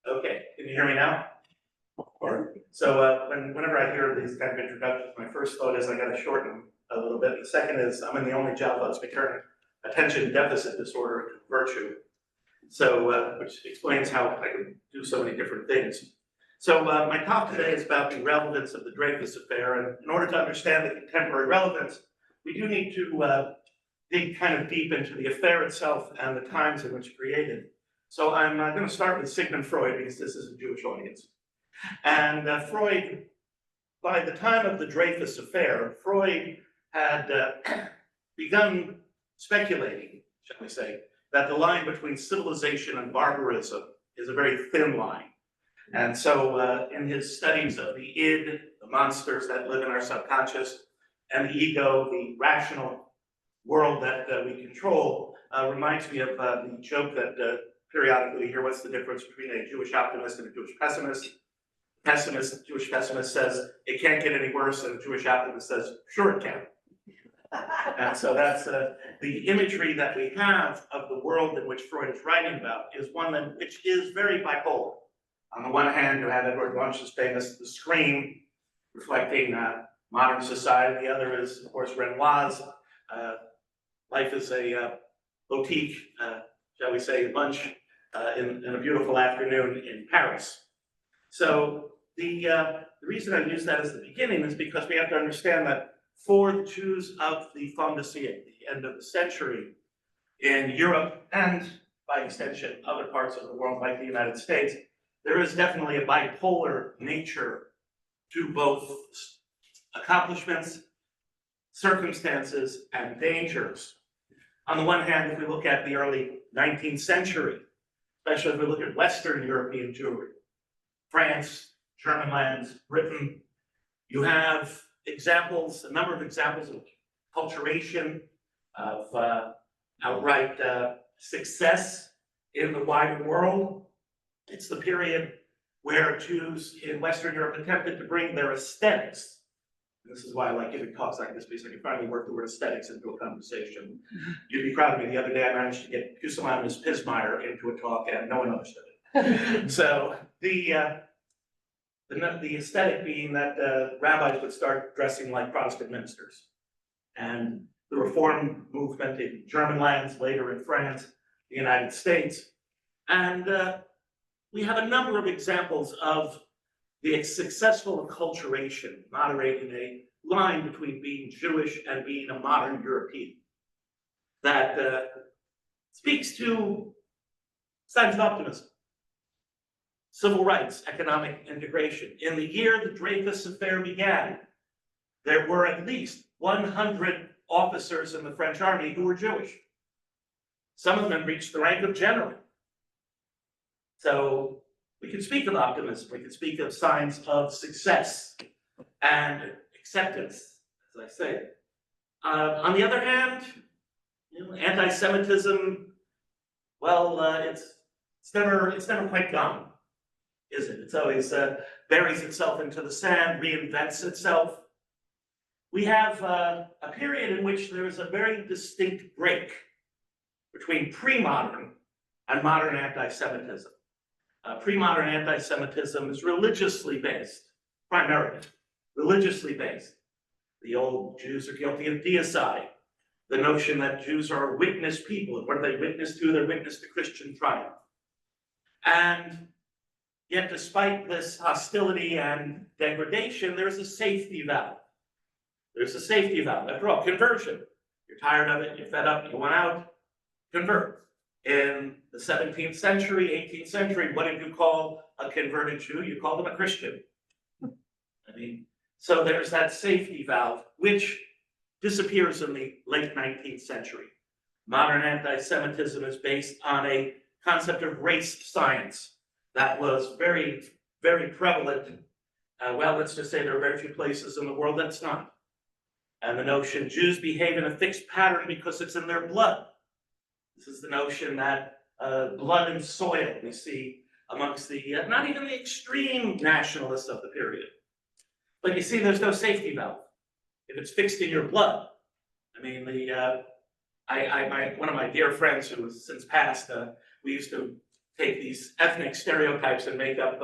Okay, can you hear me now? So whenever I hear these kind of introductions, my first thought is I got to shorten a little bit. The second is I'm in the only job that's becoming attention deficit disorder to virtue. So which explains how I can do so many different things. So my talk today is about the relevance of the Dreyfus Affair, and in order to understand the contemporary relevance, we do need to dig kind of deep into the affair itself and the times in which it created. So I'm going to start with Sigmund Freud because this is a Jewish audience. And Freud, by the time of the Dreyfus Affair, Freud had begun speculating, shall we say, that the line between civilization and barbarism is a very thin line. And so in his studies of the id, the monsters that live in our subconscious, and the ego, the rational world that we control, reminds me of the joke that periodically we hear, what's the difference between a Jewish optimist and a Jewish pessimist? The Jewish pessimist says, it can't get any worse, and the Jewish optimist says, sure it can. And so that's the imagery that we have of the world in which Freud is writing about is one which is very bipolar. On the one hand, you have Edward Munch's famous The Scream, reflecting modern society. The other is, of course, Renoir's Life is a boutique, shall we say, lunch in a beautiful afternoon in Paris. So the reason I use that as the beginning is because we have to understand that for the Jews of the fin de siècle, the end of the century, in Europe and by extension other parts of the world like the United States, there is definitely a bipolar nature to both accomplishments, circumstances, and dangers. On the one hand, if we look at the early 19th century, especially if we look at Western European Jewry, France, German lands, Britain, you have examples, a number of examples of acculturation, of outright success in the wider world. It's the period where Jews in Western Europe attempted to bring their aesthetics. This is why I like giving talks like this, because I can finally work the word aesthetics into a conversation. You'd be proud of me. The other day I managed to get Pusillanim's Pismire into a talk and no one understood it. So the aesthetic being that rabbis would start dressing like Protestant ministers. And the Reform movement in German lands, later in France, the United States. And we have a number of examples of the successful acculturation, moderating a line between being Jewish and being a modern European, that speaks to signs of optimism. Civil rights, economic integration. In the year the Dreyfus Affair began, there were at least 100 officers in the French army who were Jewish. Some of them reached the rank of general. So we can speak of optimism, we can speak of signs of success and acceptance, as I say. On the other hand, anti-Semitism, well, it's never quite gone, is it? It's always buries itself into the sand, reinvents itself. We have a period in which there is a very distinct break between pre-modern and modern anti-Semitism. Pre-modern anti-Semitism is religiously based, primarily religiously based. The old Jews are guilty of deicide. The notion that Jews are a witness people, and what do they witness to? They're witness to Christian triumph. And yet, despite this hostility and degradation, there's a safety valve. There's a safety valve. After all, conversion. You're tired of it, you're fed up, you want out, convert. In the 17th century, 18th century, what did you call a converted Jew? You called them a Christian. I mean, so there's that safety valve, which disappears in the late 19th century. Modern anti-Semitism is based on a concept of race science that was very, very prevalent. Well, let's just say there are very few places in the world that's not. And the notion Jews behave in a fixed pattern because it's in their blood. This is the notion that blood and soil we see amongst the, not even the extreme nationalists of the period. But you see, there's no safety valve. If it's fixed in your blood, I mean, one of my dear friends who has since passed, we used to take these ethnic stereotypes and make up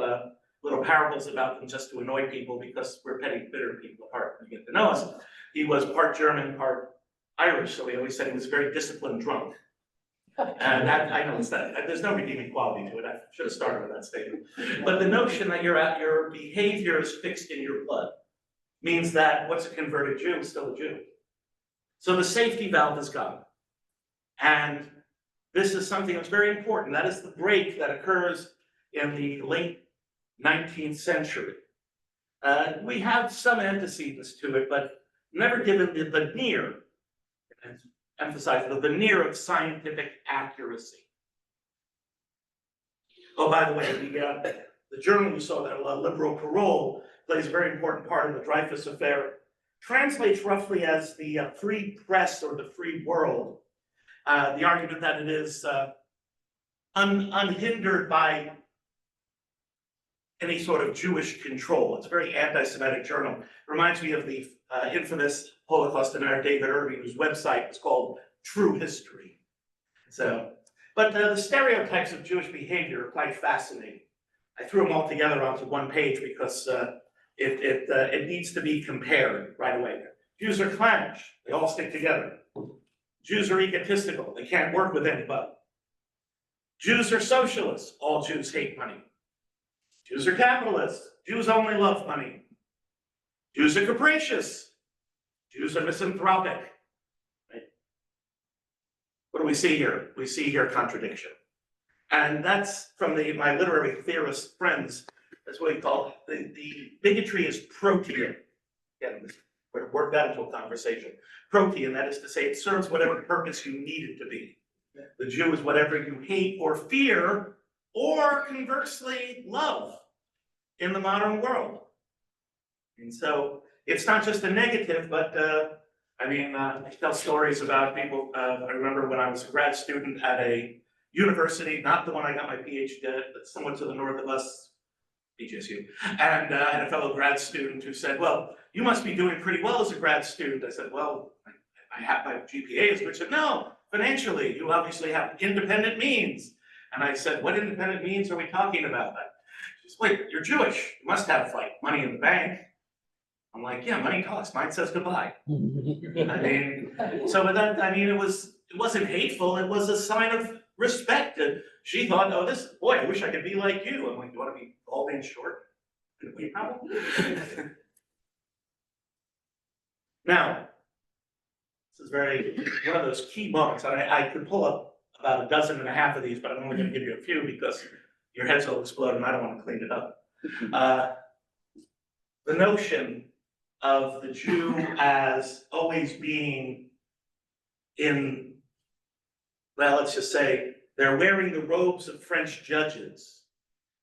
little parables about them just to annoy people because we're petty, bitter people apart when you get to know us. He was part German, part Irish, so we always said he was a very disciplined drunk. And that, I know it's that, there's no redeeming quality to it. I should have started with that statement. But the notion that your behavior is fixed in your blood means that what's a converted Jew is still a Jew. So the safety valve is gone. And this is something that's very important. That is the break that occurs in the late 19th century. We have some antecedents to it, but never given the veneer, emphasize the veneer of scientific accuracy. Oh, by the way, the journal you saw there, Liberal Parole, plays a very important part in the Dreyfus Affair. Translates roughly as the free press or the free world. The argument that it is unhindered by any sort of Jewish control. It's a very anti-Semitic journal. Reminds me of the infamous Holocaust denier David Irving, whose website is called True History. So, but the stereotypes of Jewish behavior are quite fascinating. I threw them all together onto one page because it needs to be compared right away. Jews are clannish, they all stick together. Jews are egotistical, they can't work with anybody. Jews are socialists, all Jews hate money. Jews are capitalists, Jews only love money. Jews are capricious, Jews are misanthropic. Right? What do we see here? We see here contradiction. And that's from my literary theorist friends. That's what we call the bigotry is protean. Again, we're work that into a conversation. Protean, that is to say, it serves whatever purpose you need it to be. The Jew is whatever you hate or fear, or conversely, love in the modern world. And so it's not just a negative, but I tell stories about people. I remember when I was a grad student at a university, not the one I got my PhD at, but somewhat to the north of us, BGSU, and I had a fellow grad student who said, well, you must be doing pretty well as a grad student. I said, well, I have my GPA is good. She said, no, financially, you obviously have independent means. And I said, what independent means are we talking about? She said, wait, you're Jewish. You must have like money in the bank. I'm like, yeah, money talks. Mine says goodbye. It wasn't hateful. It was a sign of respect. And she thought, oh, boy, I wish I could be like you. I'm like, you want to be bald and short? Now, this is one of those key moments. I could pull up about 12 and a half of these, but I'm only going to give you a few because your heads will explode and I don't want to clean it up. The notion of the Jew as always being let's just say, they're wearing the robes of French judges,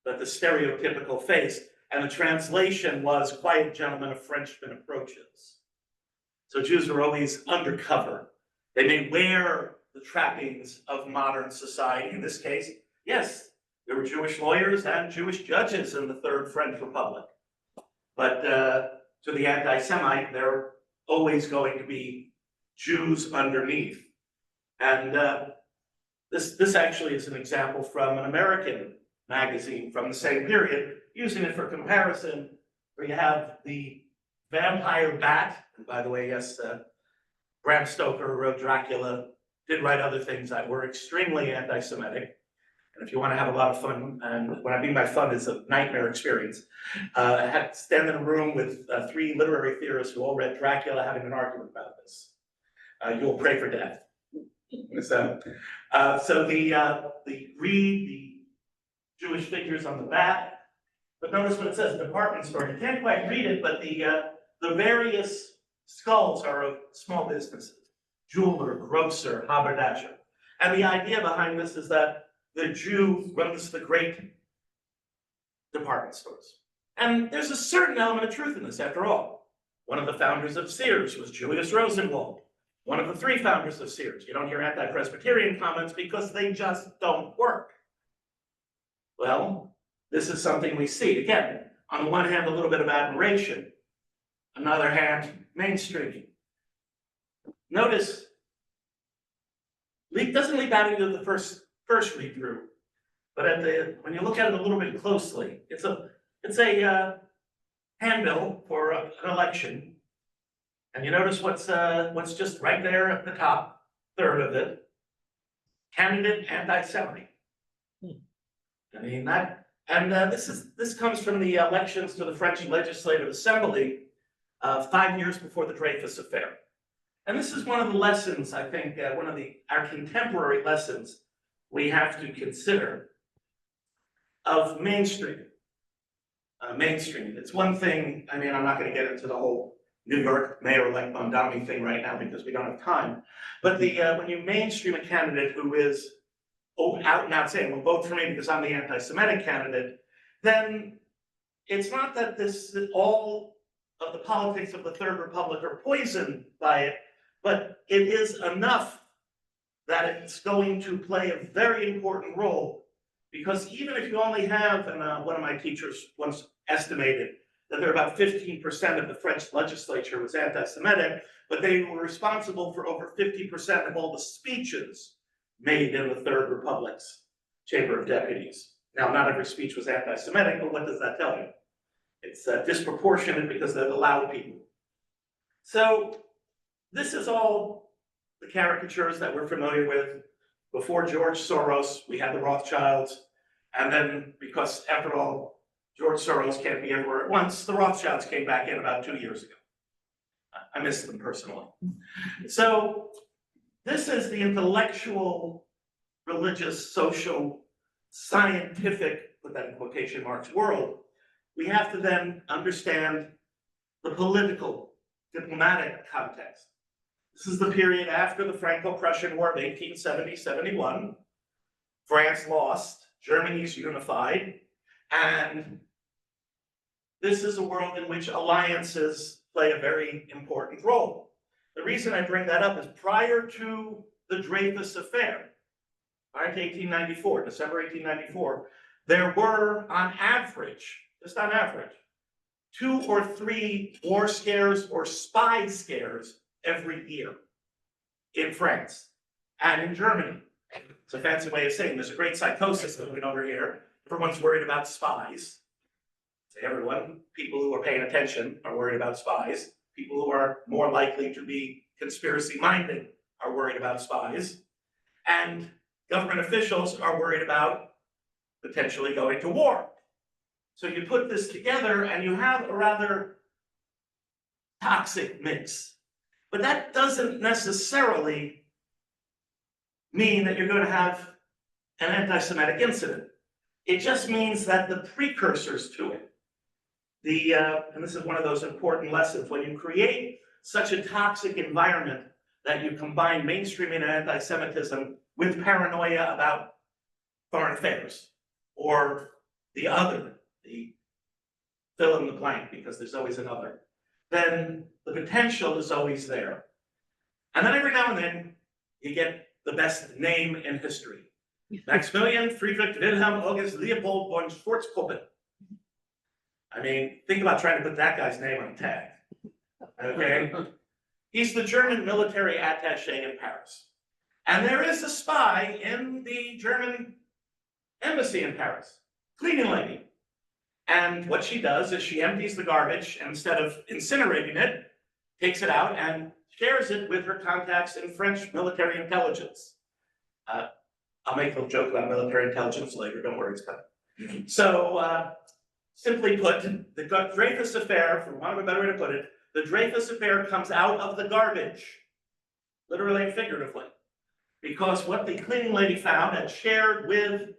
but the stereotypical face, and the translation was quiet gentlemen of Frenchman approaches. So Jews are always undercover. They may wear the trappings of modern society. In this case, yes, there were Jewish lawyers and Jewish judges in the Third French Republic. But to the anti-Semite, they're always going to be Jews underneath. And this actually is an example from an American magazine from the same period, using it for comparison, where you have the vampire bat. And by the way, yes, Bram Stoker, who wrote Dracula, did write other things that were extremely anti-Semitic. And if you want to have a lot of fun, and what I mean by fun is a nightmare experience, I had to stand in a room with 3 literary theorists who all read Dracula having an argument about this. You will pray for death. So read the Jewish figures on the bat, but notice what it says, department store. You can't quite read it, but the various skulls are of small businesses, jeweler, grocer, haberdasher. And the idea behind this is that the Jew runs the great department stores. And there's a certain element of truth in this, after all. One of the founders of Sears was Julius Rosenwald, one of the 3 founders of Sears. You don't hear anti-Presbyterian comments because they just don't work. Well, this is something we see. Again, on the one hand, a little bit of admiration. On the other hand, mainstreaming. Notice doesn't leap out into the first read through, but when you look at it a little bit closely, it's a handbill for an election, and you notice what's just right there at the top third of it, candidate anti-Semite. I mean that, and this comes from the elections to the French Legislative Assembly 5 years before the Dreyfus Affair. And this is one of the lessons, I think, one of our contemporary lessons we have to consider of mainstreaming. Mainstreaming. It's one thing, I mean, I'm not going to get into the whole New York mayor-elect Mondami thing right now because we don't have time. But when you mainstream a candidate who is out and out saying, well, vote for me because I'm the anti-Semitic candidate, then it's not that all of the politics of the Third Republic are poisoned by it, but it is enough that it's going to play a very important role. Because even if you only have, and one of my teachers once estimated that there were about 15% of the French legislature was anti-Semitic, but they were responsible for over 50% of all the speeches made in the Third Republic's Chamber of Deputies. Now, not every speech was anti-Semitic, but what does that tell you? It's disproportionate because they're the loud people. So this is all the caricatures that we're familiar with. Before George Soros, we had the Rothschilds, and then because after all, George Soros can't be everywhere at once, the Rothschilds came back in about 2 years ago. I miss them personally. So this is the intellectual, religious, social, scientific, put that in quotation marks, world. We have to then understand the political, diplomatic context. This is the period after the Franco-Prussian War of 1870-71. France lost, Germany's unified, and this is a world in which alliances play a very important role. The reason I bring that up is prior to the Dreyfus Affair, prior to 1894, December 1894, there were on average, just on average, 2 or 3 war scares or spy scares every year in France and in Germany. It's a fancy way of saying there's a great psychosis moving over here. Everyone's worried about spies. Say everyone, people who are paying attention are worried about spies. People who are more likely to be conspiracy-minded are worried about spies. And government officials are worried about potentially going to war. So you put this together and you have a rather toxic mix. But that doesn't necessarily mean that you're going to have an anti-Semitic incident. It just means that the precursors to it, and this is one of those important lessons, when you create such a toxic environment that you combine mainstreaming and anti-Semitism with paranoia about foreign affairs, or the other, the fill in the blank, because there's always another, then the potential is always there. And then every now and then, you get the best name in history. Maximilian Friedrich Wilhelm August Leopold von Schwarzkoppen. I mean, think about trying to put that guy's name on a tag, okay? He's the German military attaché in Paris. And there is a spy in the German embassy in Paris, cleaning lady. And what she does is she empties the garbage, and instead of incinerating it, takes it out and shares it with her contacts in French military intelligence. I'll make a joke about military intelligence later, don't worry, it's coming. So, simply put, the Dreyfus Affair, for want of a better way to put it, the Dreyfus Affair comes out of the garbage, literally and figuratively, because what the cleaning lady found and shared with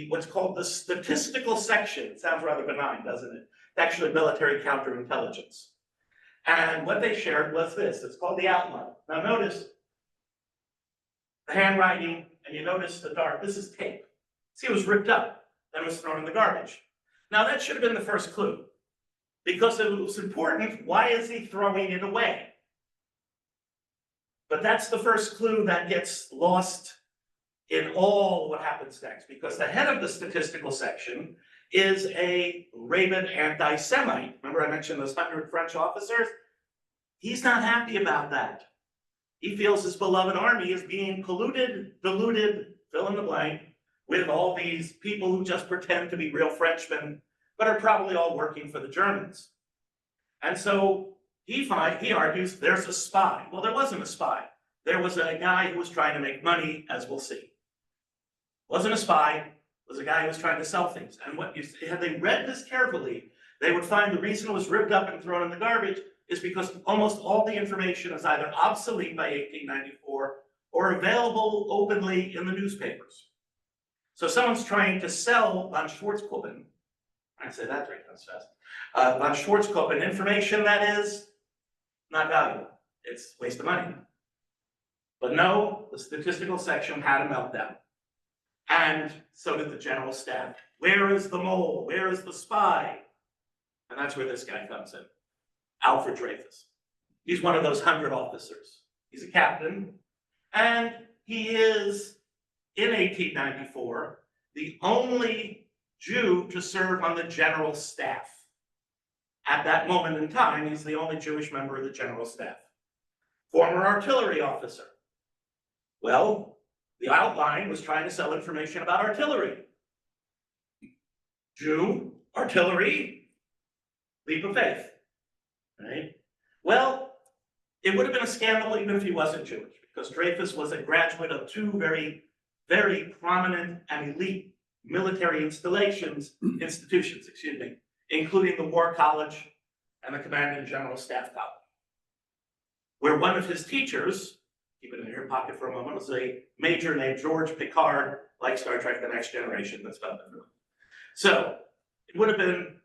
what's called the statistical section, it sounds rather benign, doesn't it? It's actually military counterintelligence. And what they shared was this, it's called the outline. Now notice the handwriting, and you notice the dark, this is tape. See, it was ripped up, then it was thrown in the garbage. Now that should have been the first clue, because it was important, why is he throwing it away? But that's the first clue that gets lost in all what happens next, because the head of the statistical section is a rabid anti-Semite. Remember I mentioned those 100 French officers? He's not happy about that. he feels his beloved army is being polluted, diluted, fill in the blank, with all these people who just pretend to be real Frenchmen, but are probably all working for the Germans. And so he argues there's a spy. Well, there wasn't a spy. There was a guy who was trying to make money, as we'll see. Wasn't a spy, it was a guy who was trying to sell things. And had they read this carefully, they would find the reason it was ripped up and thrown in the garbage is because almost all the information is either obsolete by 1894 or available openly in the newspapers. So someone's trying to sell von Schwarzkopf, I say that 3 times fast, von Schwarzkopf information that is not valuable. It's a waste of money. But no, the statistical section had a meltdown. And so did the general staff. Where is the mole? Where is the spy? And that's where this guy comes in, Alfred Dreyfus. He's one of those 100 officers. He's a captain, and he is, in 1894, the only Jew to serve on the general staff. At that moment in time, he's the only Jewish member of the general staff. Former artillery officer. Well, the outline was trying to sell information about artillery. Jew, artillery, leap of faith, right? Well, it would have been a scandal even if he wasn't Jewish, because Dreyfus was a graduate of 2 very, very prominent and elite military institutions, including the War College and the Command and General Staff College, where one of his teachers, keep it in your pocket for a moment, was a major named George Picard, like Star Trek The Next Generation, that's about it. So it would have been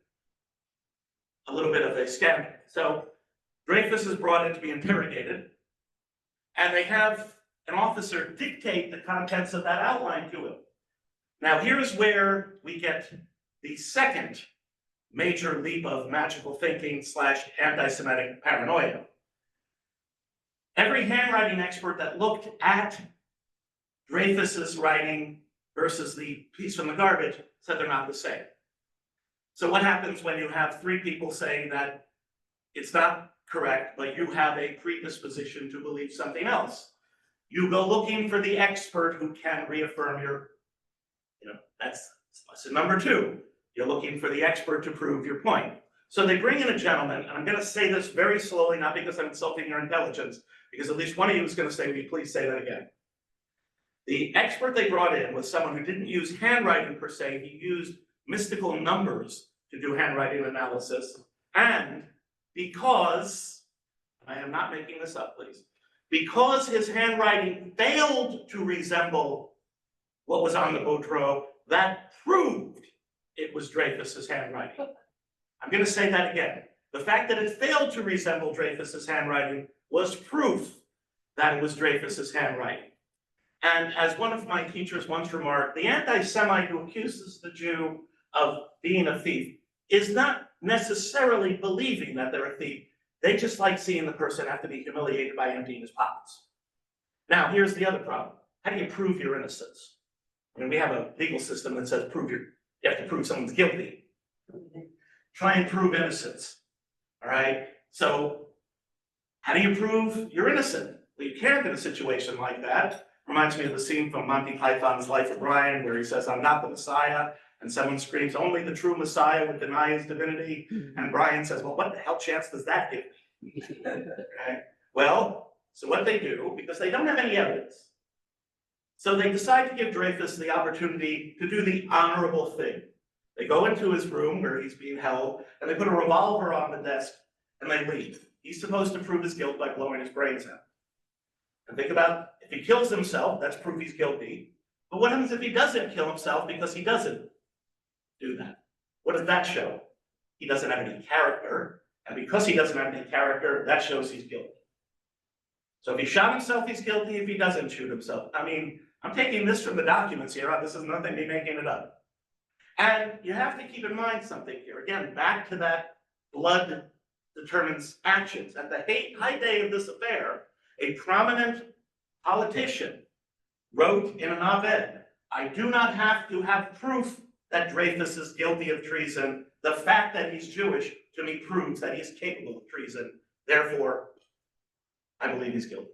a little bit of a scandal. So Dreyfus is brought in to be interrogated, and they have an officer dictate the contents of that outline to him. Now here's where we get the second major leap of magical thinking / anti-Semitic paranoia. Every handwriting expert that looked at Dreyfus's writing versus the piece from the garbage said they're not the same. So what happens when you have 3 people saying that it's not correct, but you have a predisposition to believe something else? You go looking for the expert who can reaffirm your, that's lesson number 2. You're looking for the expert to prove your point. So they bring in a gentleman, and I'm going to say this very slowly, not because I'm insulting your intelligence, because at least one of you is going to say, will you please say that again? The expert they brought in was someone who didn't use handwriting per se, he used mystical numbers to do handwriting analysis, and because, I am not making this up, please, because his handwriting failed to resemble what was on the Baudreau, that proved it was Dreyfus's handwriting. I'm going to say that again. The fact that it failed to resemble Dreyfus's handwriting was proof that it was Dreyfus's handwriting. And as one of my teachers once remarked, the anti-Semite who accuses the Jew of being a thief is not necessarily believing that they're a thief. They just like seeing the person have to be humiliated by emptying his pockets. Now, here's the other problem. How do you prove your innocence? I mean, we have a legal system that says you have to prove someone's guilty. Try and prove innocence, all right? So how do you prove you're innocent? Well, you can't in a situation like that. Reminds me of the scene from Monty Python's Life of Brian, where he says, I'm not the Messiah, and someone screams, only the true Messiah would deny his divinity, and Brian says, well, what the hell chance does that give me? Okay. Well, so what they do, because they don't have any evidence, so they decide to give Dreyfus the opportunity to do the honorable thing. They go into his room where he's being held, and they put a revolver on the desk, and they leave. He's supposed to prove his guilt by blowing his brains out. And think about, if he kills himself, that's proof he's guilty. But what happens if he doesn't kill himself because he doesn't do that? What does that show? He doesn't have any character, and because he doesn't have any character, that shows he's guilty. So if he shot himself, he's guilty. If he doesn't shoot himself, I mean, I'm taking this from the documents here. This is nothing me making it up. And you have to keep in mind something here. Again, back to that blood determines actions. At the height day of this affair, a prominent politician wrote in an op-ed, I do not have to have proof that Dreyfus is guilty of treason. The fact that he's Jewish, to me, proves that he is capable of treason. Therefore, I believe he's guilty.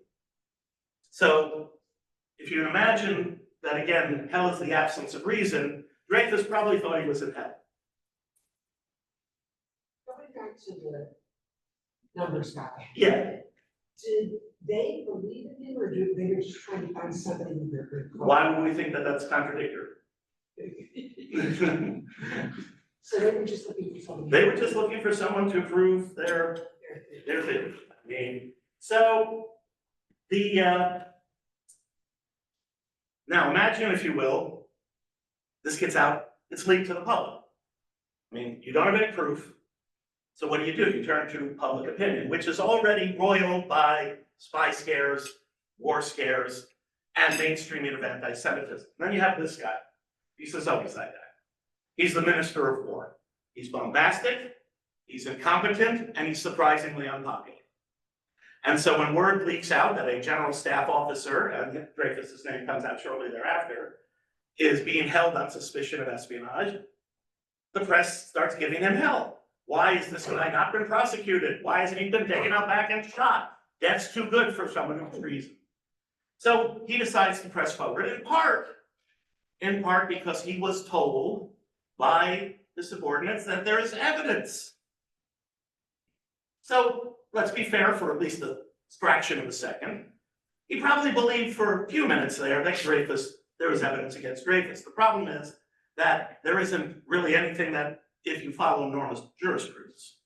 So if you imagine that, again, hell is the absence of reason, Dreyfus probably thought he was in hell. Going back to the numbers guy. Yeah. Did they believe in him, or did they were just trying to find somebody in their group? Why would we think that that's contradictory? So they were just looking for somebody. They were just looking for someone to prove their theory. I mean, so the now imagine, if you will, this gets out, it's leaked to the public. I mean, you don't have any proof. So what do? You turn to public opinion, which is already roiled by spy scares, war scares, and mainstreaming of anti-Semitism. Then you have this guy. He says, oh, he's like that. He's the minister of war. He's bombastic, he's incompetent, and he's surprisingly unpopular. And so when word leaks out that a general staff officer, and Dreyfus's name comes out shortly thereafter, is being held on suspicion of espionage, the press starts giving him hell. Why has this guy not been prosecuted? Why hasn't he been taken out back and shot? That's too good for someone who's treason. So he decides to press forward in part because he was told by the subordinates that there is evidence. So let's be fair for at least a fraction of a second. He probably believed for a few minutes there that there was evidence against Dreyfus. The problem is that there isn't really anything that, if you follow normal jurisprudence.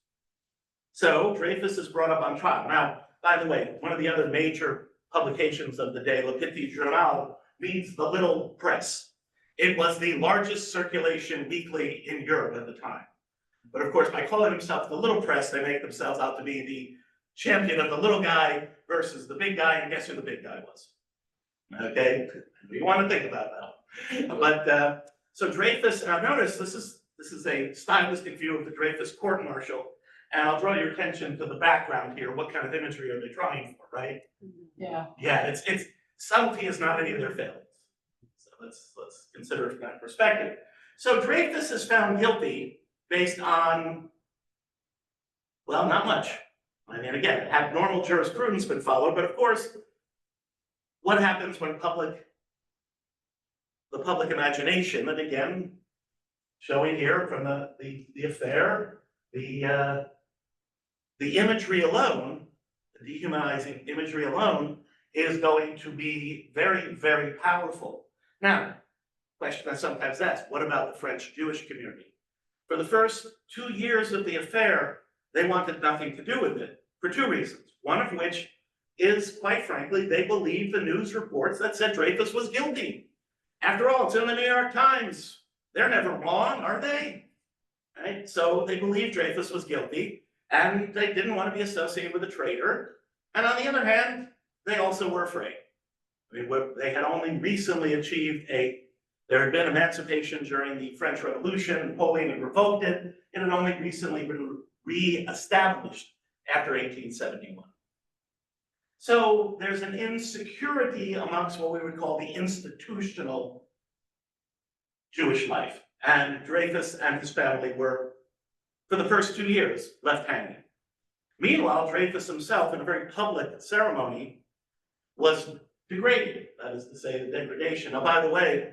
So Dreyfus is brought up on trial. Now, by the way, one of the other major publications of the day, Le Petit Journal, means the little press. It was the largest circulation weekly in Europe at the time. But of course, by calling themselves the little press, they make themselves out to be the champion of the little guy versus the big guy, and guess who the big guy was? Okay, you want to think about that. But so Dreyfus, now notice this is a stylistic view of the Dreyfus court-martial, and I'll draw your attention to the background here. What kind of imagery are they trying for, right? Yeah. Yeah, it's subtlety is not any of their failings. So let's consider it from that perspective. So Dreyfus is found guilty based on, well, not much. I mean, again, had normal jurisprudence been followed, but of course, what happens when the public imagination, and again, showing here from the affair, the imagery alone, the dehumanizing imagery alone, is going to be very, very powerful. Now, question I sometimes ask, what about the French Jewish community? For the first 2 years of the affair, they wanted nothing to do with it for two reasons. One of which is, quite frankly, they believed the news reports that said Dreyfus was guilty. After all, it's in the New York Times. They're never wrong, are they? Right? So they believed Dreyfus was guilty, and they didn't want to be associated with a traitor. And on the other hand, they also were afraid. I mean, they had only recently achieved there had been emancipation during the French Revolution. Napoleon had revoked it. It had only recently been re-established after 1871. So there's an insecurity amongst what we would call the institutional Jewish life. And Dreyfus and his family were, for the first 2 years, left hanging. Meanwhile, Dreyfus himself, in a very public ceremony, was degraded. That is to say, the degradation. Now, by the way,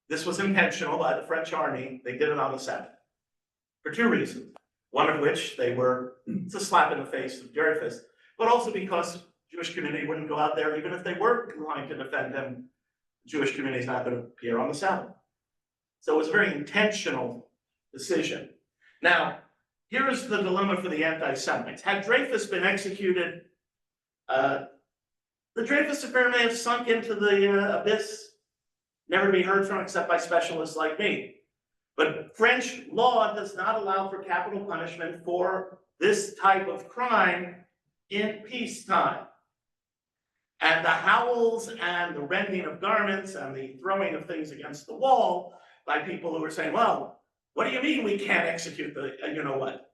this was intentional by the French army. They did it on the Sabbath for two reasons. One of which it's a slap in the face of Dreyfus, but also because the Jewish community wouldn't go out there, even if they were inclined to defend him. The Jewish community is not going to appear on the Sabbath. So it was a very intentional decision. Now, here is the dilemma for the anti-Semites. Had Dreyfus been executed, the Dreyfus Affair may have sunk into the abyss, never to be heard from except by specialists like me. But French law does not allow for capital punishment for this type of crime in peacetime. And the howls and the rending of garments and the throwing of things against the wall by people who were saying, well, what do you mean we can't execute the, you know what?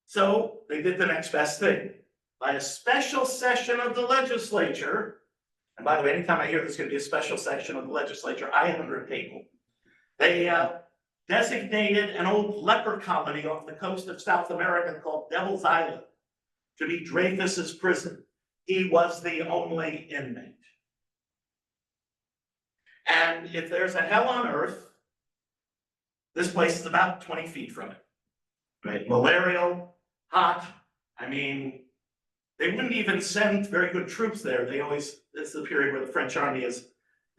So they did the next best thing. By a special session of the legislature, and by the way, anytime I hear there's going to be a special session of the legislature, I am under a table. They designated an old leper colony off the coast of South America called Devil's Island to be Dreyfus's prison. he was the only inmate. And if there's a hell on earth, this place is about 20 feet from it, right? Malarial, hot. I mean, they wouldn't even send very good troops there. They always, this is the period where the French army is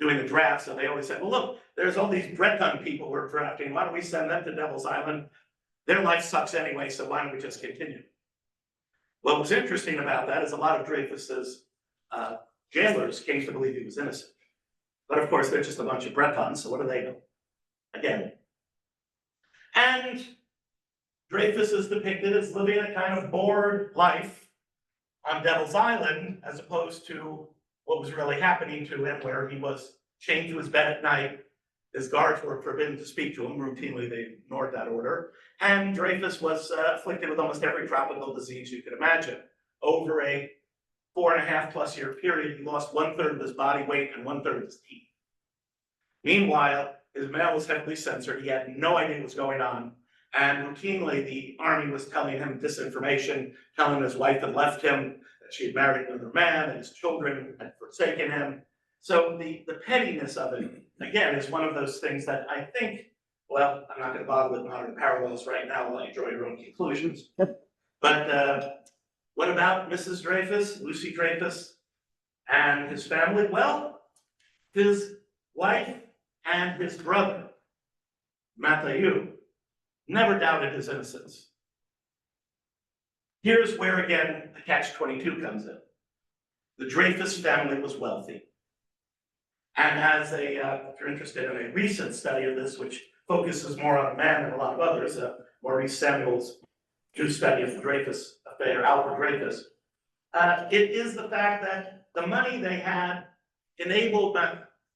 doing the draft, so they always said, well, look, there's all these Breton people we're drafting. Why don't we send them to Devil's Island? Their life sucks anyway, so why don't we just continue? What was interesting about that is a lot of Dreyfus's jailers came to believe he was innocent. But of course, they're just a bunch of Bretons, so what do they know? Again. And Dreyfus is depicted as living a kind of bored life on Devil's Island, as opposed to what was really happening to him, where he was chained to his bed at night. His guards were forbidden to speak to him. Routinely, they ignored that order. And Dreyfus was afflicted with almost every tropical disease you could imagine. Over a 4.5+ year period, he lost 1/3 of his body weight and 1/3 of his teeth. Meanwhile, his mail was heavily censored. He had no idea what was going on. And routinely, the army was telling him disinformation, telling his wife had left him, that she had married another man, that his children had forsaken him. So the pettiness of it, again, is one of those things that I think, well, I'm not going to bother with modern parallels right now. I'll let you draw your own conclusions. But what about Mrs. Dreyfus, Lucy Dreyfus, and his family? Well, his wife and his brother, Mathieu, never doubted his innocence. Here's where, again, the catch-22 comes in. The Dreyfus family was wealthy. And as a, if you're interested in a recent study of this, which focuses more on a man than a lot of others, Maurice Samuel's true study of the Dreyfus Affair, Alfred Dreyfus, it is the fact that the money they had enabled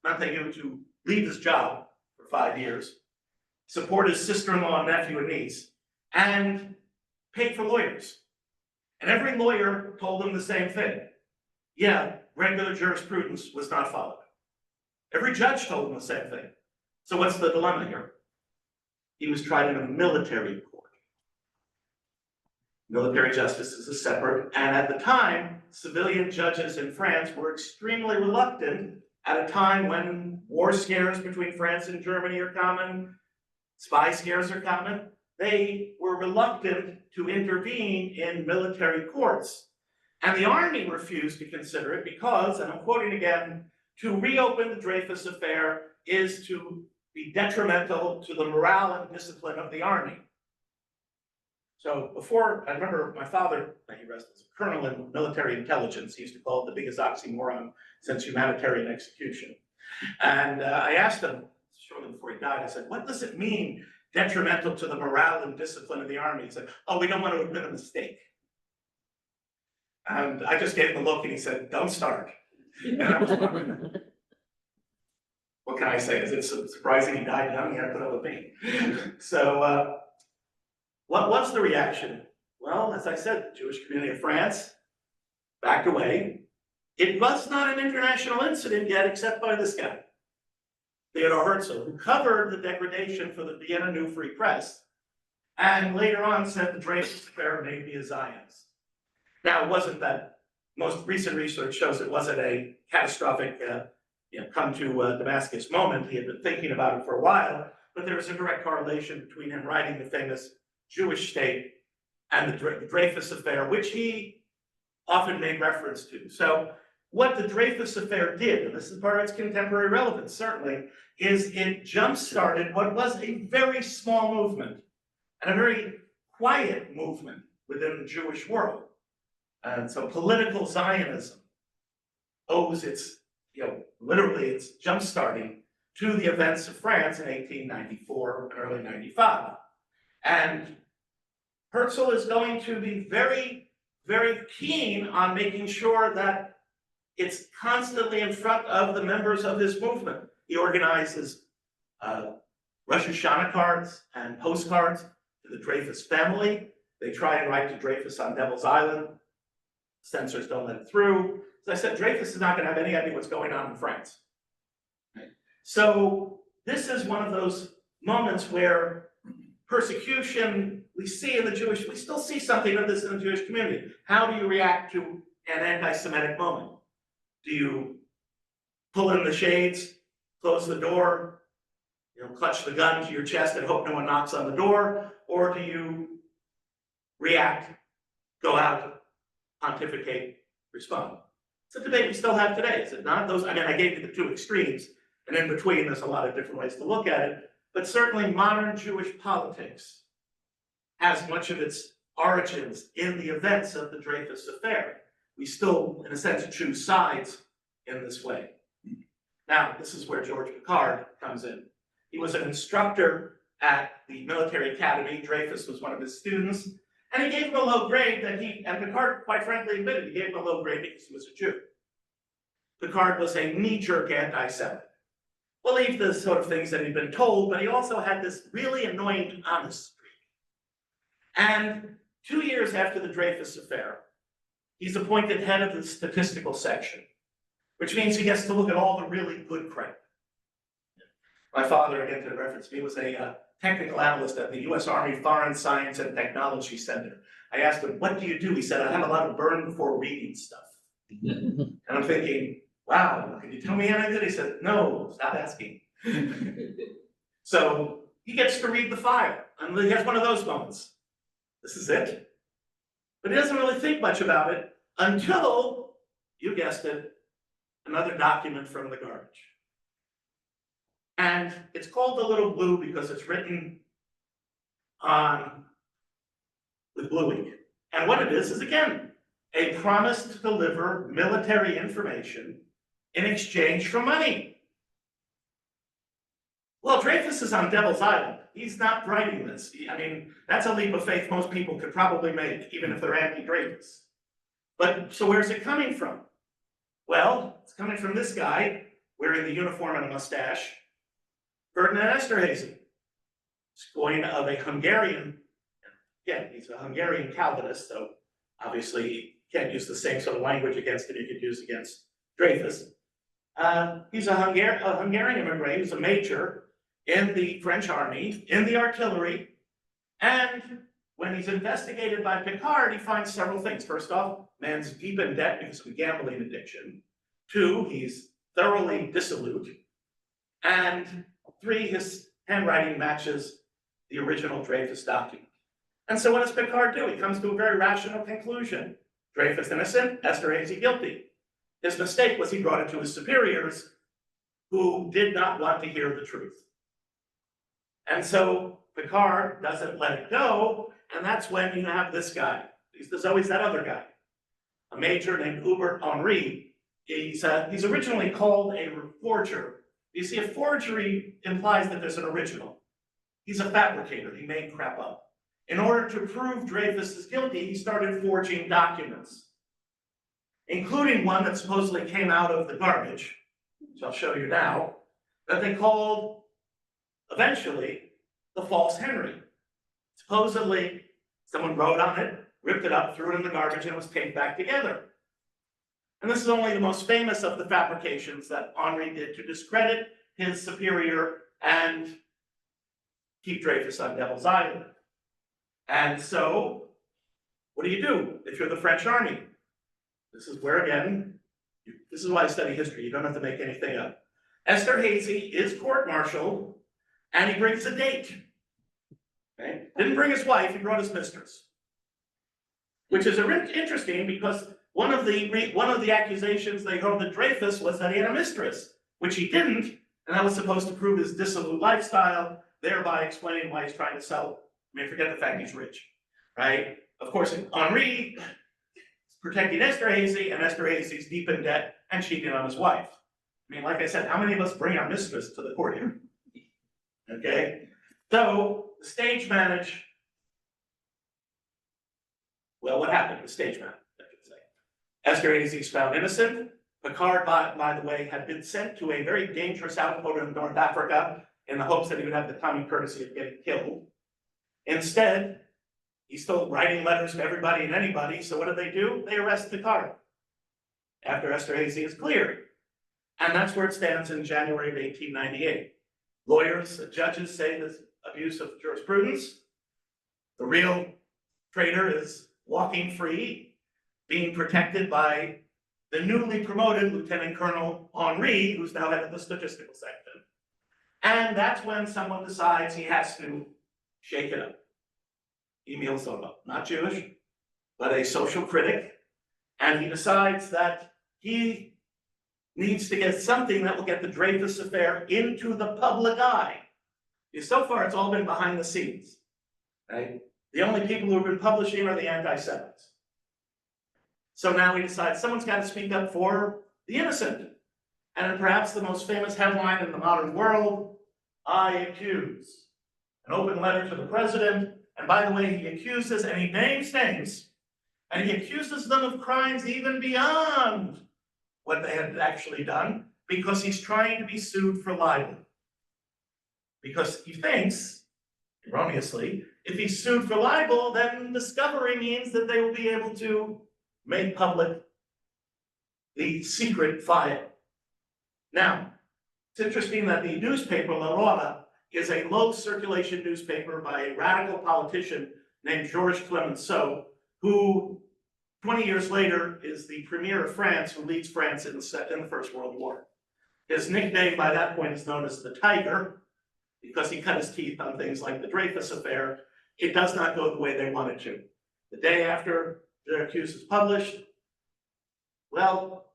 Mathieu to leave his job for 5 years, support his sister-in-law, nephew, and niece, and paid for lawyers. And every lawyer told them the same thing. Yeah, regular jurisprudence was not followed. Every judge told them the same thing. So what's the dilemma here? He was tried in a military court. Military justice is a separate, and at the time, civilian judges in France were extremely reluctant at a time when war scares between France and Germany are common, spy scares are common. They were reluctant to intervene in military courts. And the army refused to consider it because, and I'm quoting again, to reopen the Dreyfus Affair is to be detrimental to the morale and discipline of the army. So before, I remember my father, may he rest, was a colonel in military intelligence. He used to call it the biggest oxymoron since humanitarian execution. And I asked him, shortly before he died, I said, what does it mean, detrimental to the morale and discipline of the army? He said, oh, we don't want to admit a mistake. And I just gave him a look and he said, don't start. And I was wondering, what can I say? Is it surprising he died young? He had to put up with me. So what was the reaction? Well, as I said, the Jewish community of France backed away. It was not an international incident yet, except by this guy, Theodor Herzl, who covered the degradation for the Vienna New Free Press, and later on said the Dreyfus Affair may be a Zionist. Now, it wasn't that. Most recent research shows it wasn't a catastrophic, come to Damascus moment. He had been thinking about it for a while, but there was a direct correlation between him writing the famous Jewish State and the Dreyfus Affair, which he often made reference to. So what the Dreyfus Affair did, and this is part of its contemporary relevance, certainly, is it jump-started what was a very small movement and a very quiet movement within the Jewish world. And so political Zionism owes its, literally its jump-starting to the events of France in 1894 and early 95. And Herzl is going to be very, very keen on making sure that it's constantly in front of the members of his movement. He organizes Rosh Hashanah cards and postcards to the Dreyfus family. They try and write to Dreyfus on Devil's Island. Censors don't let it through. As I said, Dreyfus is not going to have any idea what's going on in France. Right? So this is one of those moments where persecution we see in the Jewish, we still see something of this in the Jewish community. How do you react to an anti-Semitic moment? Do you pull in the shades, close the door, clutch the gun to your chest and hope no one knocks on the door? Or do you react, go out, pontificate, respond? It's a debate we still have today, is it not? I gave you the two extremes, and in between, there's a lot of different ways to look at it. But certainly modern Jewish politics has much of its origins in the events of the Dreyfus Affair. We still, in a sense, choose sides in this way. Now, this is where George Picard comes in. He was an instructor at the military academy. Dreyfus was one of his students, and he gave him a low grade and Picard, quite frankly, admitted he gave him a low grade because he was a Jew. Picard was a knee-jerk anti-Semite. Believed the sort of things that he'd been told, but he also had this really annoying honest streak. And 2 years after the Dreyfus Affair, he's appointed head of the statistical section, which means he gets to look at all the really good crap. My father, again to reference me, was a technical analyst at the US Army Foreign Science and Technology Center. I asked him, what do you do? He said, I have a lot of burn before reading stuff. And I'm thinking, wow, can you tell me anything? He said, no, stop asking. So he gets to read the file, and he has one of those moments. This is it. But he doesn't really think much about it until, you guessed it, another document from the garbage. And it's called the Little Blue because it's written with blue ink. And what it is again, a promise to deliver military information in exchange for money. Well, Dreyfus is on Devil's Island. He's not writing this. That's a leap of faith most people could probably make, even if they're anti-Dreyfus. But, so where's it coming from? Well, it's coming from this guy, wearing the uniform and a mustache, Ferdinand Esterhazy. He's going of a Hungarian, again, he's a Hungarian Calvinist, so obviously you can't use the same sort of language against him you could use against Dreyfus. He's a Hungarian immigrant. He was a major in the French army, in the artillery, and when he's investigated by Picard, he finds several things. First off, man's deep in debt because of a gambling addiction. 2, he's thoroughly dissolute. And 3, his handwriting matches the original Dreyfus document. And so what does Picard do? He comes to a very rational conclusion. Dreyfus innocent, Esterhazy guilty. His mistake was he brought it to his superiors, who did not want to hear the truth. And so Picard doesn't let it go, and that's when you have this guy. There's always that other guy, a major named Hubert Henri. He's originally called a forger. You see, a forgery implies that there's an original. He's a fabricator. He made crap up. In order to prove Dreyfus is guilty, he started forging documents, including one that supposedly came out of the garbage, which I'll show you now, that they called, eventually, the False Henry. Supposedly, someone wrote on it, ripped it up, threw it in the garbage, and it was taped back together. And this is only the most famous of the fabrications that Henri did to discredit his superior and keep Dreyfus on Devil's Island. And so, what do you do if you're the French army? This is where, again, this is why I study history. You don't have to make anything up. Esterhazy is court-martialed, and he brings a date. Okay? Didn't bring his wife, he brought his mistress. Which is interesting because one of the accusations they hurled at Dreyfus was that he had a mistress, which he didn't, and that was supposed to prove his dissolute lifestyle, thereby explaining why he's trying to sell. Forget the fact he's rich, right? Of course, Henri is protecting Esterhazy, and Esterhazy's deep in debt and cheating on his wife. Like I said, how many of us bring our mistress to the court here? Okay, so the stage manage. Well, what happened? The stage manage, I should say. Esterhazy's found innocent. Picard, by the way, had been sent to a very dangerous outpost in North Africa in the hopes that he would have the common courtesy of getting killed. Instead, he's still writing letters to everybody and anybody, so what do? They arrest Picard after Esterhazy is cleared. And that's where it stands in January of 1898. Lawyers, judges say this abuse of jurisprudence. The real traitor is walking free. being protected by the newly promoted Lieutenant Colonel Henri, who's now head of the statistical section. And that's when someone decides he has to shake it up. Emile Zola, not Jewish, but a social critic. And he decides that he needs to get something that will get the Dreyfus Affair into the public eye. Because so far, it's all been behind the scenes, right? The only people who have been publishing are the anti-Semites. So now he decides someone's got to speak up for the innocent. And perhaps the most famous headline in the modern world, I accuse. An open letter to the president. And by the way, he accuses, and he names names, and he accuses them of crimes even beyond what they had actually done, because he's trying to be sued for libel. Because he thinks, erroneously, if he's sued for libel, then discovery means that they will be able to make public the secret file. Now, it's interesting that the newspaper, La Roiled, is a low circulation newspaper by a radical politician named Georges Clemenceau, who 20 years later is the premier of France, who leads France in the First World War. His nickname by that point is known as the Tiger, because he cut his teeth on things like the Dreyfus Affair. It does not go the way they wanted to. The day after the accuse is published, well,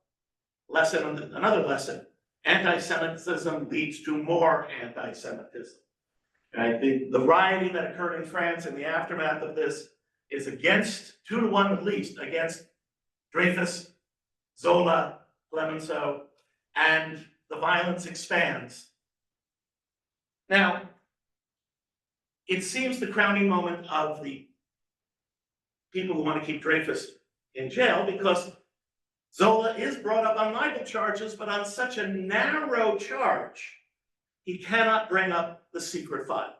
another lesson. Anti-Semitism leads to more anti-Semitism. Right? The rioting that occurred in France in the aftermath of this is against, 2-to-1 at least, against Dreyfus, Zola, Clemenceau, and the violence expands. Now, it seems the crowning moment of the people who want to keep Dreyfus in jail, because Zola is brought up on libel charges, but on such a narrow charge, he cannot bring up the secret file.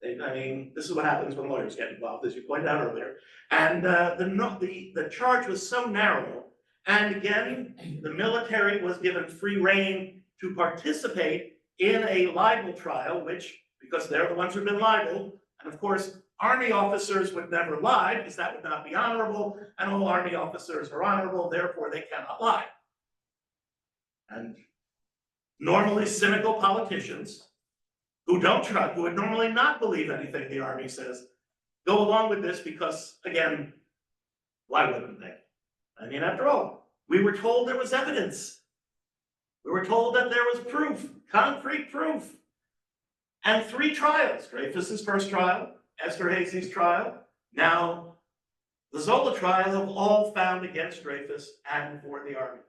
I mean, this is what happens when lawyers get involved, as you pointed out earlier. And the charge was so narrow, and again, the military was given free rein to participate in a libel trial, which, because they're the ones who've been libeled, and of course, Army officers would never lie, because that would not be honorable, and all Army officers are honorable, therefore they cannot lie. And normally cynical politicians who would normally not believe anything the Army says, go along with this because, again, why wouldn't they? I mean, after all, we were told there was evidence. We were told that there was proof, concrete proof. And 3 trials, Dreyfus's first trial, Esterhazy's trial, now the Zola trial, have all found against Dreyfus and for the Army.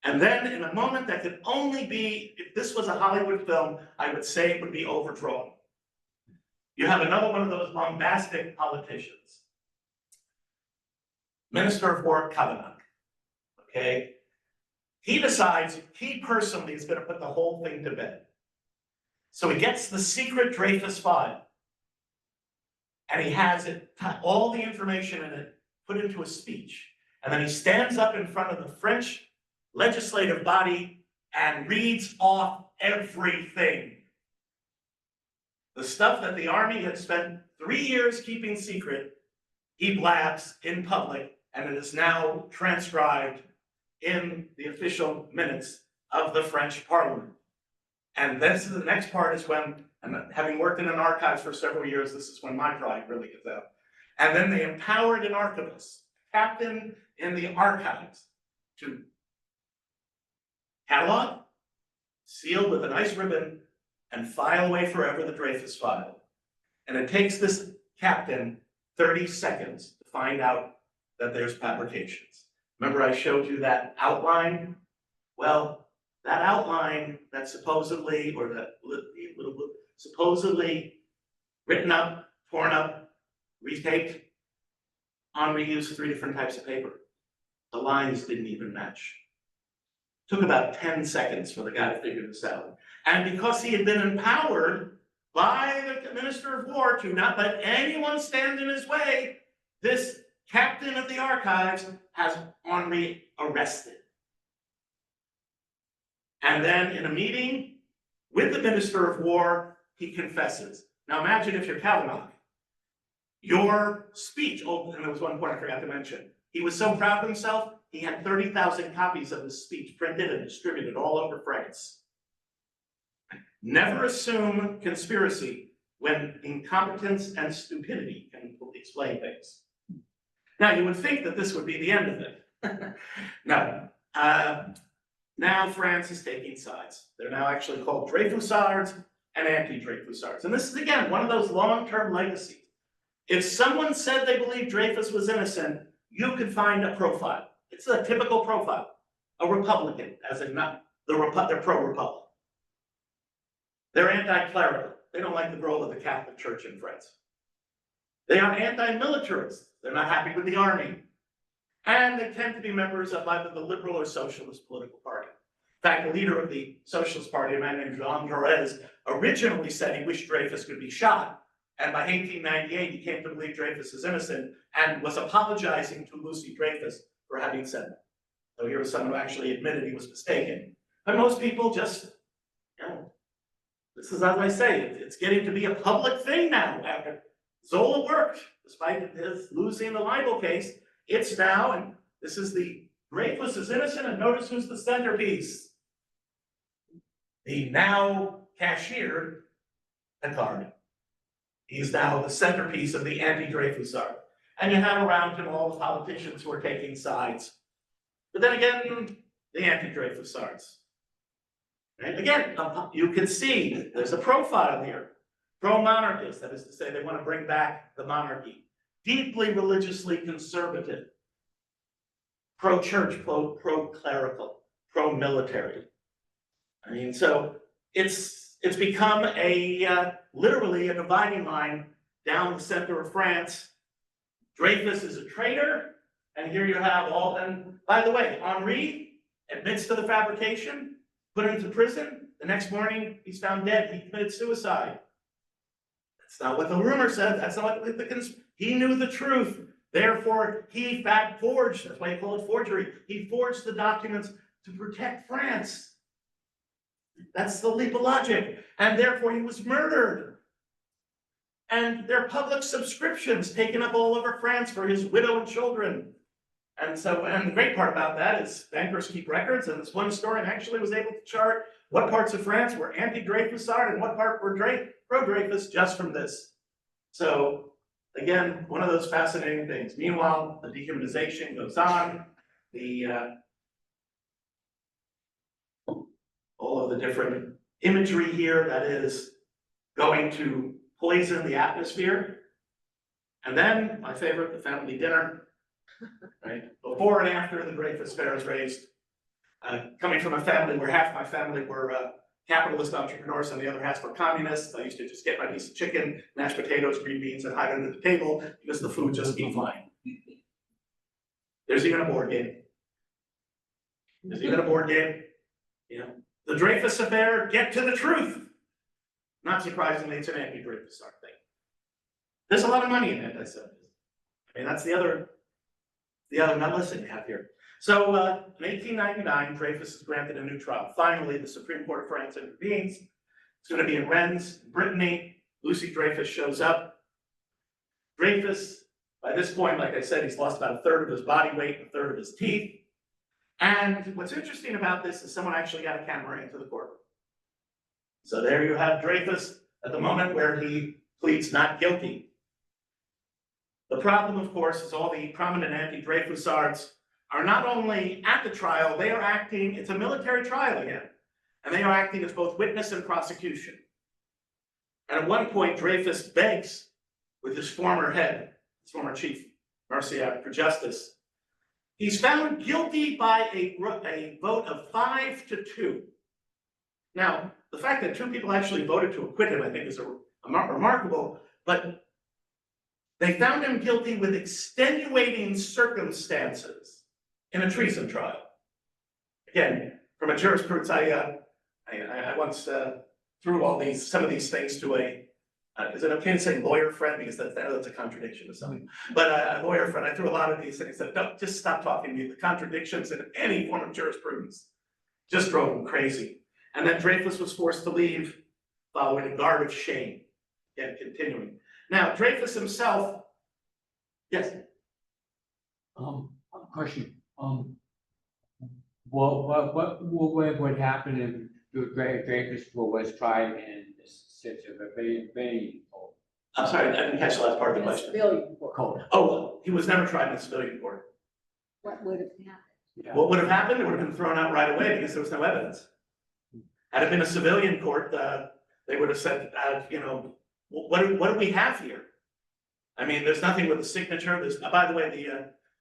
And then in a moment that could only be, if this was a Hollywood film, I would say it would be overdrawn. You have another one of those bombastic politicians. Minister of War Kavanagh, okay? He decides he personally is going to put the whole thing to bed. So he gets the secret Dreyfus file, and he has it, all the information in it, put into a speech. And then he stands up in front of the French legislative body and reads off everything. The stuff that the Army had spent 3 years keeping secret, he blabs in public, and it is now transcribed in the official minutes of the French Parliament. And this is the next part is when, and having worked in an archives for several years, this is when my pride really gets out. And then they empowered an archivist, captain in the archives, to catalog, sealed with a nice ribbon, and file away forever the Dreyfus file. And it takes this captain 30 seconds to find out that there's fabrications. Remember I showed you that outline? Well, that outline that supposedly, or that supposedly written up, torn up, retaped, Henri used 3 different types of paper. The lines didn't even match. Took about 10 seconds for the guy to figure this out. And because he had been empowered by the Minister of War to not let anyone stand in his way, this captain of the archives has Henri arrested. And then in a meeting with the Minister of War, he confesses. Now imagine if you're Kavanagh. your speech, oh, and there was one point I forgot to mention. He was so proud of himself, he had 30,000 copies of his speech printed and distributed all over France. Never assume conspiracy when incompetence and stupidity can explain things. Now, you would think that this would be the end of it. No. Now France is taking sides. They're now actually called Dreyfusards and anti-Dreyfusards. And this is, again, one of those long-term legacies. If someone said they believed Dreyfus was innocent, you could find a profile. It's a typical profile. A Republican, as in not, they're pro-Republican. They're anti-clerical. They don't like the role of the Catholic Church in France. They are anti-militarist. They're not happy with the army. And they tend to be members of either the liberal or socialist political party. In fact, the leader of the Socialist Party, a man named Jean Jaurès, originally said he wished Dreyfus could be shot. And by 1898, he came to believe Dreyfus is innocent and was apologizing to Lucy Dreyfus for having said that. So here was someone who actually admitted he was mistaken. But most people just, you know, this is, as I say, it's getting to be a public thing now. After Zola worked, despite his losing the libel case, it's now, and this is the Dreyfus is innocent, and notice who's the centerpiece. The now cashier, Picard. He's now the centerpiece of the anti-Dreyfusard. And you have around him all the politicians who are taking sides. But then again, the anti-Dreyfusards. Right? Again, you can see there's a profile here. Pro-monarchist, that is to say, they want to bring back the monarchy. Deeply religiously conservative. Pro-church, pro-clerical, pro-military. I mean, so it's become a literally a dividing line down the center of France. Dreyfus is a traitor, and here you have all. And by the way, Henri admits to the fabrication, put into prison. The next morning, he's found dead. He committed suicide. That's not what the rumor said. That's not what he knew the truth. Therefore, he forged. That's why you call it forgery. He forged the documents to protect France. That's the leap of logic. And therefore he was murdered. And there are public subscriptions taken up all over France for his widow and children. And so, and the great part about that is bankers keep records, and this one historian actually was able to chart what parts of France were anti-Dreyfusard and what part were pro-Dreyfus just from this. So again, one of those fascinating things. Meanwhile, the dehumanization goes on. All of the different imagery here that is going to poison the atmosphere. And then, my favorite, the family dinner, right? Before and after the Dreyfus Affair is raised. Coming from a family where half my family were capitalist entrepreneurs and the other half were communists, I used to just get my piece of chicken, mashed potatoes, green beans, and hide under the table because the food just be fine. There's even a board game. There's even a board game, you know. The Dreyfus Affair, get to the truth. Not surprisingly, it's an anti-Dreyfusard thing. There's a lot of money in anti-Semitism. I mean, that's the other lesson you have here. So in 1899, Dreyfus is granted a new trial. Finally, the Supreme Court of France intervenes. It's going to be in Rennes, Brittany. Lucy Dreyfus shows up. Dreyfus, by this point, like I said, he's lost about a third of his body weight, a third of his teeth. And what's interesting about this is someone actually got a camera into the courtroom. So there you have Dreyfus at the moment where he pleads not guilty. The problem, of course, is all the prominent anti-Dreyfusards are not only at the trial, they are acting, it's a military trial again, and they are acting as both witness and prosecution. And at one point, Dreyfus begs with his former head, his former chief, Mercier, for justice. He's found guilty by a vote of 5-2. Now, the fact that 2 people actually voted to acquit him, I think, is remarkable, but they found him guilty with extenuating circumstances in a treason trial. Again, from a jurisprudence, I once threw some of these things to is it okay to say lawyer friend? Because that's a contradiction to something. But a lawyer friend, I threw a lot of these things that, don't, just stop talking to me. The contradictions in any form of jurisprudence just drove him crazy. And then Dreyfus was forced to leave following a guard of shame. Again, continuing. Now, Dreyfus himself Yes. Question, what would happen if Dreyfus was tried in such a very I'm sorry, I didn't catch the last part of the question. Civilian court, cold? Oh, he was never tried in a civilian court. what would have happened? Yeah. What would have happened? It would have been thrown out right away because there was no evidence. Had it been a civilian court, they would have said, you know, what do we have here? I mean, there's nothing with the signature. There's, by the way,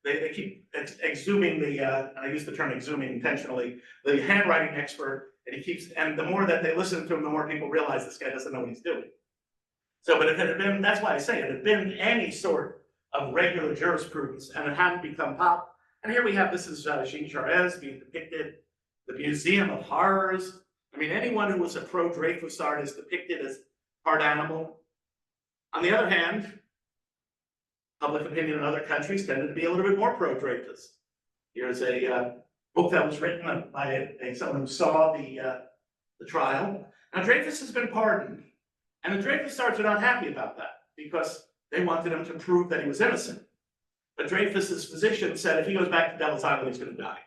they keep exhuming and I use the term exhuming intentionally, the handwriting expert, and the more that they listen to him, the more people realize this guy doesn't know what he's doing. So, but if it had been, that's why I say it had been any sort of regular jurisprudence and it hadn't become pop. And here we have, this is Jean Jaurès being depicted, the Museum of Horrors. I mean, anyone who was a pro-Dreyfusard is depicted as part animal. On the other hand, public opinion in other countries tended to be a little bit more pro-Dreyfus. Here's a book that was written by someone who saw the trial. Now, Dreyfus has been pardoned, and the Dreyfusards are not happy about that because they wanted him to prove that he was innocent. But Dreyfus's physician said if he goes back to Devil's Island, he's going to die.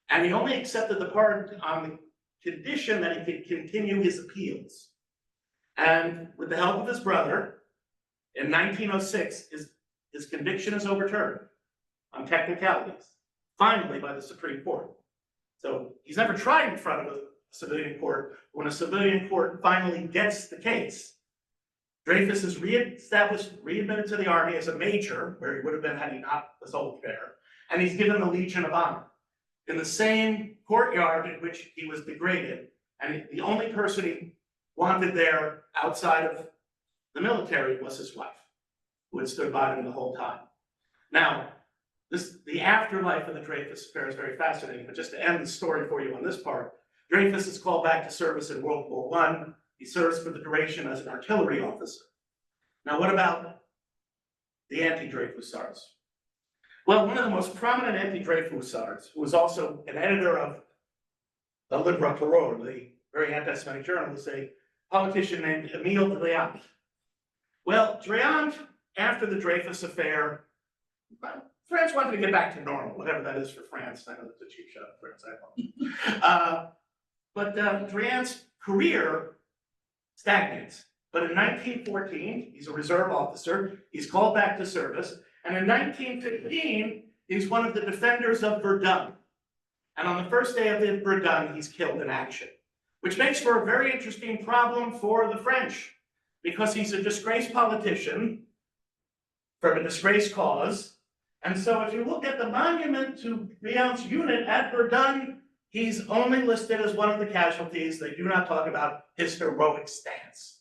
And he only accepted the pardon on the condition that he could continue his appeals. And with the help of his brother, in 1906, his conviction is overturned on technicalities, finally by the Supreme Court. So he's never tried in front of a civilian court. When a civilian court finally gets the case, Dreyfus is readmitted to the army as a major, where he would have been had he not assaulted there, and he's given the Legion of Honor in the same courtyard in which he was degraded. And the only person he wanted there outside of the military was his wife, who had stood by him the whole time. Now, the afterlife of the Dreyfus Affair is very fascinating, but just to end the story for you on this part, Dreyfus is called back to service in World War I. He serves for the duration as an artillery officer. Now, what about the anti-Dreyfusards? Well, one of the most prominent anti-Dreyfusards, who was also an editor of the Le Rhetoric, the very anti-Semitic journal, was a politician named Émile Dreyfus. Well, Dreyfus, after the Dreyfus Affair, France wanted to get back to normal, whatever that is for France. I know that's a cheap shot in France, I apologize. But Dreyfus' career stagnates. But in 1914, he's a reserve officer. He's called back to service. And in 1915, he's one of the defenders of Verdun. And on the first day of Verdun, he's killed in action, which makes for a very interesting problem for the French, because he's a disgraced politician from a disgraced cause. And so if you look at the monument to Dreyfus' unit at Verdun, he's only listed as one of the casualties. They do not talk about his heroic stance.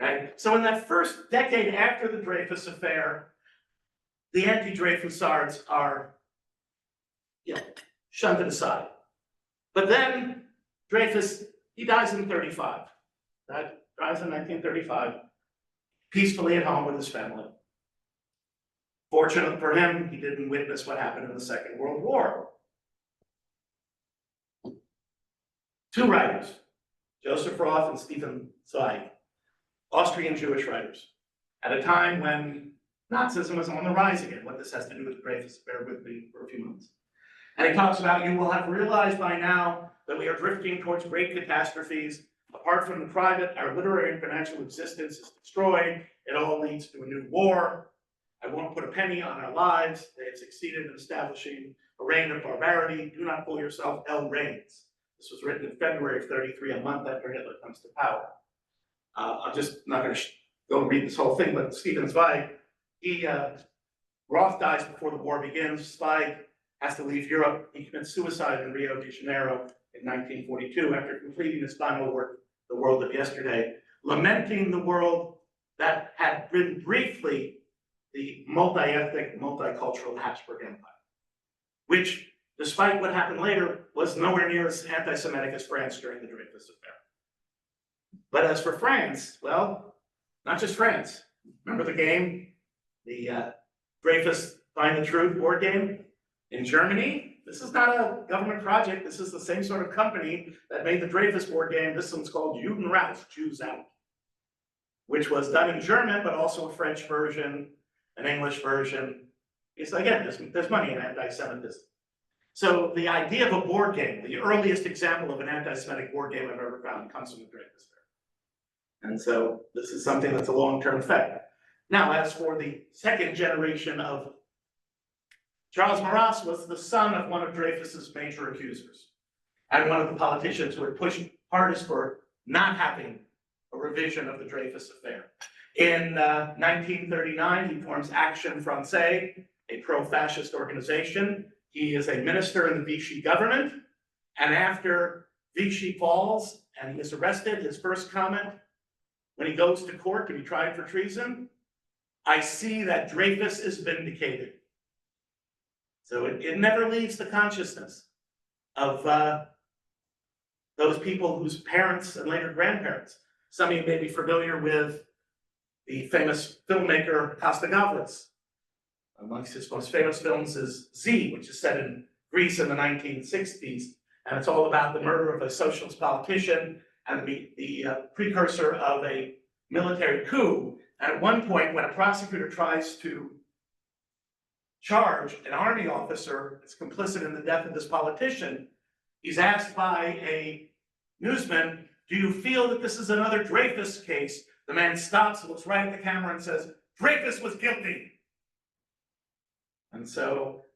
Right? So in that first decade after the Dreyfus Affair, the anti-Dreyfusards are, shunted aside. But then Dreyfus, he dies in 1935. That dies in 1935, peacefully at home with his family. Fortunately for him, he didn't witness what happened in the Second World War. Two writers, Joseph Roth and Stephen Zweig, Austrian Jewish writers, at a time when Nazism was on the rise again. What this has to do with the Dreyfus, bear with me for a few moments. And he talks about, you will have realized by now that we are drifting towards great catastrophes. Apart from the private, our literary and financial existence is destroyed. It all leads to a new war. I won't put a penny on our lives. They have succeeded in establishing a reign of barbarity. Do not fool yourself, hell reigns. This was written in February of 1933, a month after Hitler comes to power. I'm just not going to go read this whole thing, but Stephen Zweig, Roth dies before the war begins. Zweig has to leave Europe. He commits suicide in Rio de Janeiro in 1942 after completing his final work, The World of Yesterday, lamenting the world that had been briefly the multi-ethnic, multicultural Habsburg Empire, which, despite what happened later, was nowhere near as anti-Semitic as France during the Dreyfus Affair. But as for France, well, not just France. Remember the game? The Dreyfus Find the Truth board game? In Germany, this is not a government project. This is the same sort of company that made the Dreyfus board game. This one's called Juden raus, Jews out, which was done in German, but also a French version. an English version. It's again, there's money in anti-Semitism. So the idea of a board game, the earliest example of an anti-Semitic board game I've ever found, comes from the Dreyfus Affair. And so this is something that's a long-term effect. Now, as for the second generation of Charles Maurras, was the son of one of Dreyfus's major accusers, and one of the politicians who had pushed hardest for not having a revision of the Dreyfus Affair. In 1939, he forms Action Française, a pro-fascist organization. He is a minister in the Vichy government, and after Vichy falls and he is arrested, his first comment when he goes to court to be tried for treason, "I see that Dreyfus is vindicated." So it never leaves the consciousness of those people whose parents and later grandparents. Some of you may be familiar with the famous filmmaker Costa Gavras. Amongst his most famous films is Z, which is set in Greece in the 1960s, and it's all about the murder of a socialist politician and the precursor of a military coup. And at one point, when a prosecutor tries to charge an army officer that's complicit in the death of this politician, he's asked by a newsman, "Do you feel that this is another Dreyfus case?" The man stops, looks right at the camera and says, "Dreyfus was guilty." And so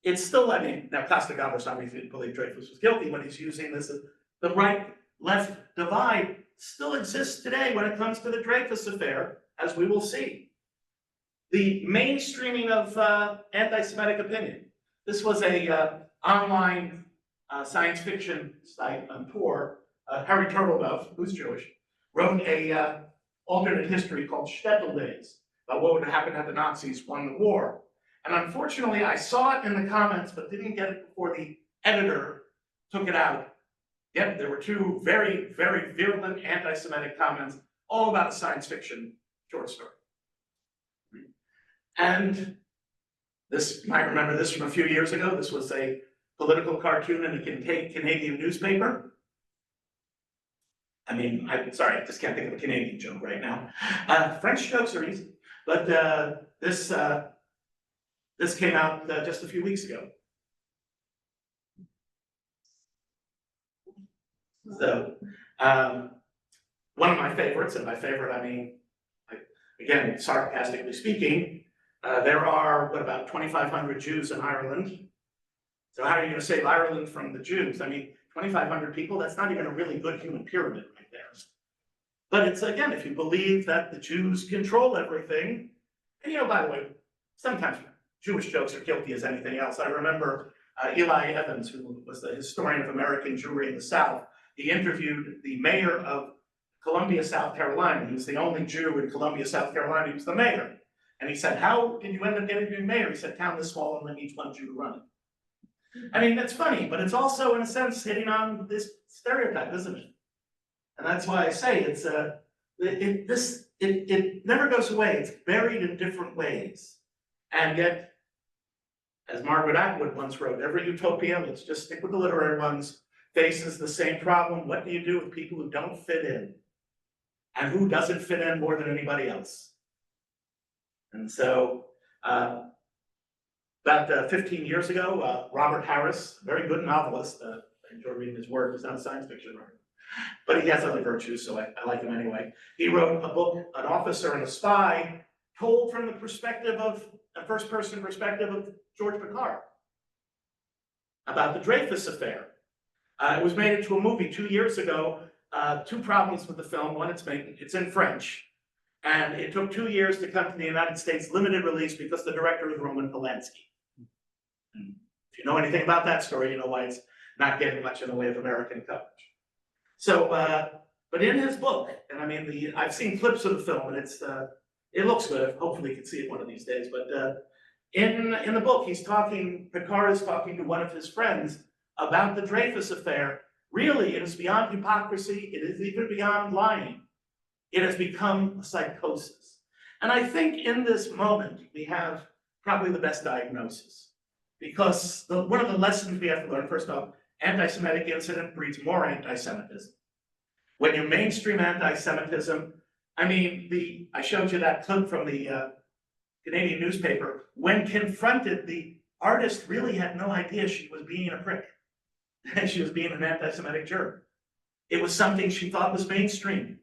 it's still, I mean, now Costa Gavras obviously didn't believe Dreyfus was guilty when he's using this. The right-left divide still exists today when it comes to the Dreyfus Affair, as we will see. The mainstreaming of anti-Semitic opinion. This was a online science fiction site on tour. Harry Turtledove, who's Jewish, wrote a alternate history called Shtetl Days, about what would happen had the Nazis won the war. And unfortunately, I saw it in the comments, but didn't get it before the editor took it out. Yep, there were two very, very virulent anti-Semitic comments, all about a science fiction short story. And this, you might remember this from a few years ago. This was a political cartoon in a Canadian newspaper. I mean, I'm sorry, I just can't think of a Canadian joke right now. French jokes are easy, but this came out just a few weeks ago. So, one of my favorites, and by favorite I mean, again, sarcastically speaking, there are, what, about 2,500 Jews in Ireland. So how are you going to save Ireland from the Jews? I mean, 2,500 people, that's not even a really good human pyramid right there. But it's, again, if you believe that the Jews control everything, and by the way, sometimes Jewish jokes are guilty as anything else. I remember Eli Evans, who was the historian of American Jewry in the South. He interviewed the mayor of Columbia, South Carolina. He was the only Jew in Columbia, South Carolina. He was the mayor. And he said, "How did you end up getting to be mayor?" He said, "Town this small and then each one Jew to run it." I mean, that's funny, but it's also, in a sense, hitting on this stereotype, isn't it? And that's why I say it's it never goes away. It's buried in different ways. And yet, as Margaret Atwood once wrote, every utopia, let's just stick with the literary ones, faces the same problem. What do you do with people who don't fit in? And who doesn't fit in more than anybody else? And so, about 15 years ago, Robert Harris, a very good novelist, I enjoy reading his work. He's not a science fiction writer, but he has other virtues, so I like him anyway. He wrote a book, An Officer and a Spy, told from the perspective of, a first-person perspective of George Picard, about the Dreyfus Affair. It was made into a movie 2 years ago. Two problems with the film. One, it's in French, and it took 2 years to come to the United States limited release because the director was Roman Polanski. And if you know anything about that story, you know why it's not getting much in the way of American coverage. So, but in his book, and I mean, I've seen clips of the film, and it looks good. Hopefully, you can see it one of these days. But in the book, Picard is talking to one of his friends about the Dreyfus Affair. Really, it is beyond hypocrisy. It is even beyond lying. It has become a psychosis. And I think in this moment, we have probably the best diagnosis. Because one of the lessons we have to learn, first off, anti-Semitic incident breeds more anti-Semitism. When you mainstream anti-Semitism, I mean, I showed you that clip from the Canadian newspaper, when confronted, the artist really had no idea she was being a prick. And she was being an anti-Semitic jerk. It was something she thought was mainstream.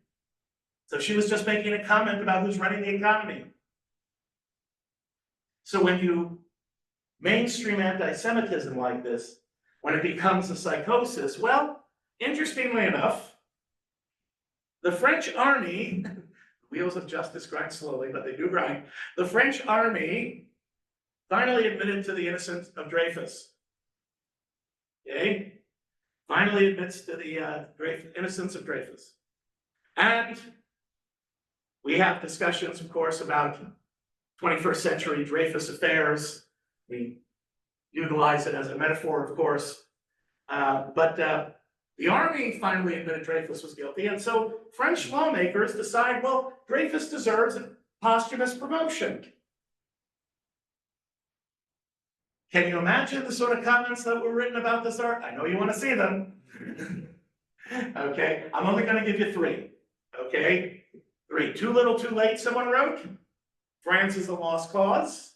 So she was just making a comment about who's running the economy. So when you mainstream anti-Semitism like this, when it becomes a psychosis, well, interestingly enough, the French army, wheels of justice grind slowly, but they do grind. The French army finally admitted to the innocence of Dreyfus. Okay? Finally admits to the innocence of Dreyfus. And we have discussions, of course, about 21st century Dreyfus affairs. We utilize it as a metaphor, of course. But the army finally admitted Dreyfus was guilty. And so French lawmakers decide, well, Dreyfus deserves a posthumous promotion. Can you imagine the sort of comments that were written about this art? I know you want to see them. Okay, I'm only going to give you three. Okay, three. Too little, too late, someone wrote. France is a lost cause.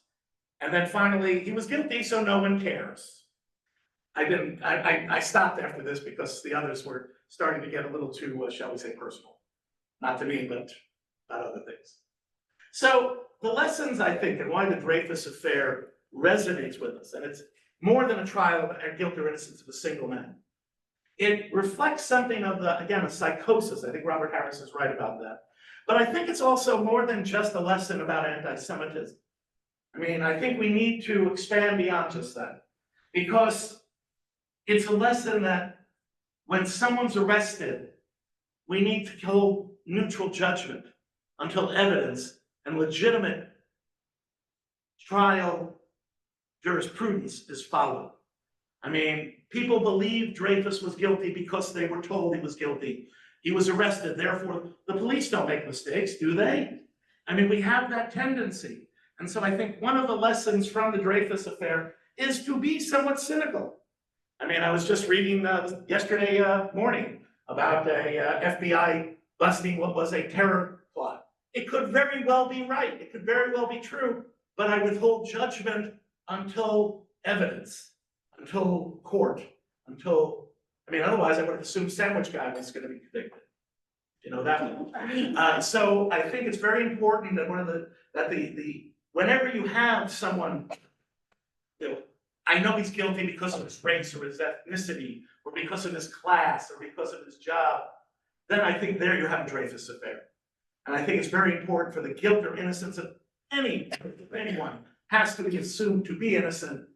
And then finally, he was guilty, so no one cares. I stopped after this because the others were starting to get a little too, shall we say, personal. Not to me, but about other things. So the lessons, I think, and why the Dreyfus Affair resonates with us, and it's more than a trial of guilt or innocence of a single man. It reflects something of the, again, a psychosis. I think Robert Harris is right about that. But I think it's also more than just a lesson about anti-Semitism. I mean, I think we need to expand beyond just that, because it's a lesson that when someone's arrested, we need to hold neutral judgment until evidence and legitimate trial jurisprudence is followed. I mean, people believe Dreyfus was guilty because they were told he was guilty. He was arrested, therefore the police don't make mistakes, do they? I mean, we have that tendency. And so I think one of the lessons from the Dreyfus Affair is to be somewhat cynical. I mean, I was just reading yesterday morning about a FBI busting what was a terror plot. It could very well be right. It could very well be true, but I withhold judgment until evidence, until court, until, I mean, otherwise I would have assumed Sandwich Guy was going to be convicted. You know, that one. So I think it's very important that whenever you have someone, you know, I know he's guilty because of his race or his ethnicity, or because of his class, or because of his job, then I think there you have a Dreyfus Affair. And I think it's very important for the guilt or innocence of anyone has to be assumed to be innocent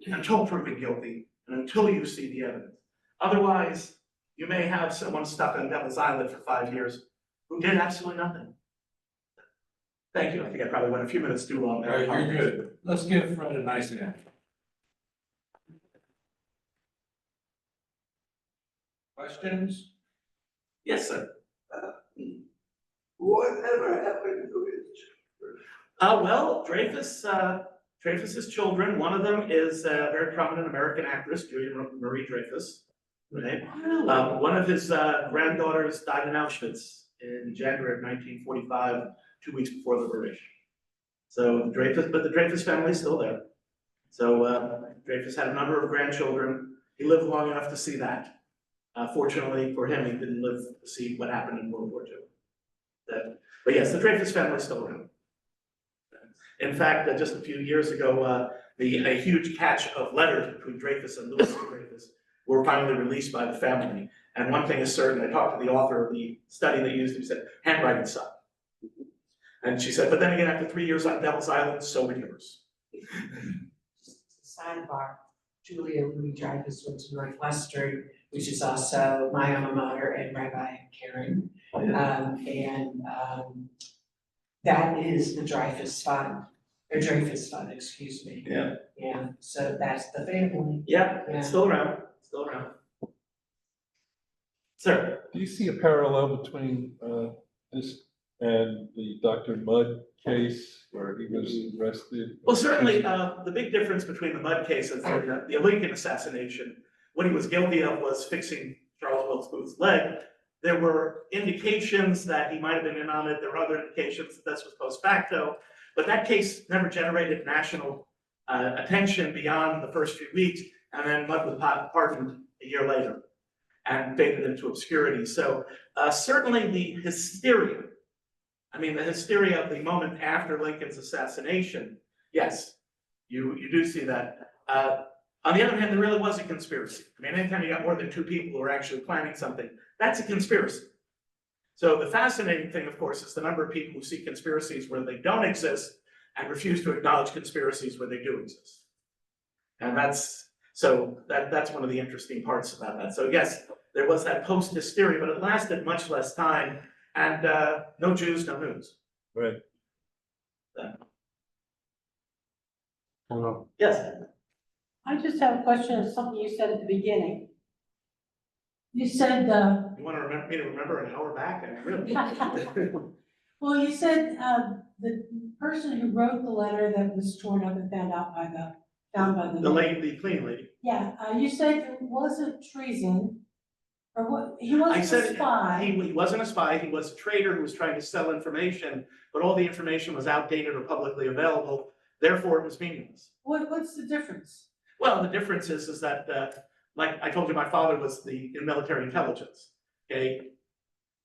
until proven guilty and until you see the evidence. Otherwise, you may have someone stuck on Devil's Island for 5 years who did absolutely nothing. Thank you. I think I probably went a few minutes too long there. You're good. Let's give Fred a nice hand. Questions? Yes, sir. Whatever happened to his Well, Dreyfus's children, one of them is a very prominent American actress, Julia Marie Dreyfus. Right? One of his granddaughters died in Auschwitz in January of 1945, 2 weeks before liberation. So the Dreyfus family is still there. So Dreyfus had a number of grandchildren. He lived long enough to see that. Fortunately for him, he didn't live to see what happened in World War II. But yes, the Dreyfus family is still around. In fact, just a few years ago, a huge catch of letters between Dreyfus and Louis Dreyfus were finally released by the family. And one thing is certain, I talked to the author of the study they used, who said, handwriting sucked. And she said, but then again, after 3 years on Devil's Island, so would yours. Sidebar, Julia Louis Dreyfus went to Northwestern, which is also my alma mater, and Rabbi Karen. That is the Dreyfus Fund, or Dreyfus Fund, excuse me. Yeah. Yeah, so that's the family. Yeah, it's still around, still around. Sir? Do you see a parallel between this and the Dr. Mudd case where he was arrested? Well, certainly, the big difference between the Mudd case and the Lincoln assassination, what he was guilty of was fixing Charles Wilkes Booth's leg. There were indications that he might have been in on it. There were other indications that this was post facto. But that case never generated national attention beyond the first few weeks, and then Mudd was pardoned a year later and faded into obscurity. So certainly the hysteria, the hysteria of the moment after Lincoln's assassination, yes, you do see that. On the other hand, there really was a conspiracy. Anytime you got more than two people who are actually planning something, that's a conspiracy. So the fascinating thing, of course, is the number of people who see conspiracies where they don't exist and refuse to acknowledge conspiracies where they do exist. And that's one of the interesting parts about that. So yes, there was that post-hysteria, but it lasted much less time, and no Jews, no news. Right. Yes. I just have a question of something you said at the beginning. You said, You want to me to remember an hour back? Really? well, you said, the person who wrote the letter that was torn up and found by the. The clean lady. Yeah, you said it wasn't treason, or what, he wasn't a spy. He wasn't a spy, he was a traitor who was trying to sell information, but all the information was outdated or publicly available, therefore it was meaningless. What's the difference? Well, the difference is that, like I told you, my father was in military intelligence, okay?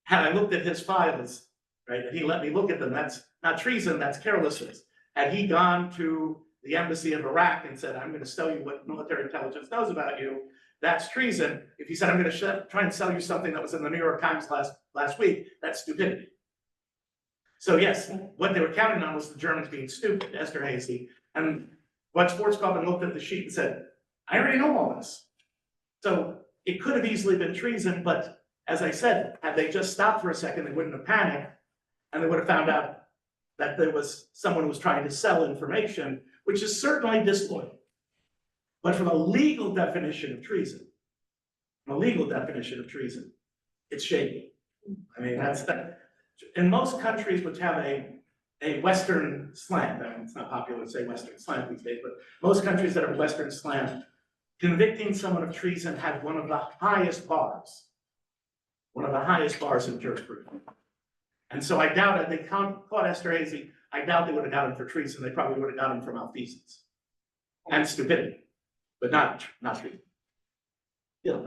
Had I looked at his files, right, and he let me look at them, that's not treason, that's carelessness. Had he gone to the embassy of Iraq and said, I'm gonna tell you what military intelligence knows about you, that's treason. If he said, I'm gonna try and sell you something that was in the New York Times last week, that's stupidity. So yes, what they were counting on was the Germans being stupid, Esterhazy, and what Schwarzkopf looked at the sheet and said, I already know all this. So it could have easily been treason, but as I said, had they just stopped for a second, they wouldn't have panicked, and they would have found out that there was someone who was trying to sell information, which is certainly disloyal. But from a legal definition of treason, it's shady. That's that. In most countries which have a Western slant, it's not popular to say Western slant these days, but most countries that have Western slant, convicting someone of treason had one of the highest bars in jurisprudence. And so I doubt if they caught Esterhazy, I doubt they would have got him for treason. They probably would have got him for malfeasance and stupidity, but not treason. Yeah.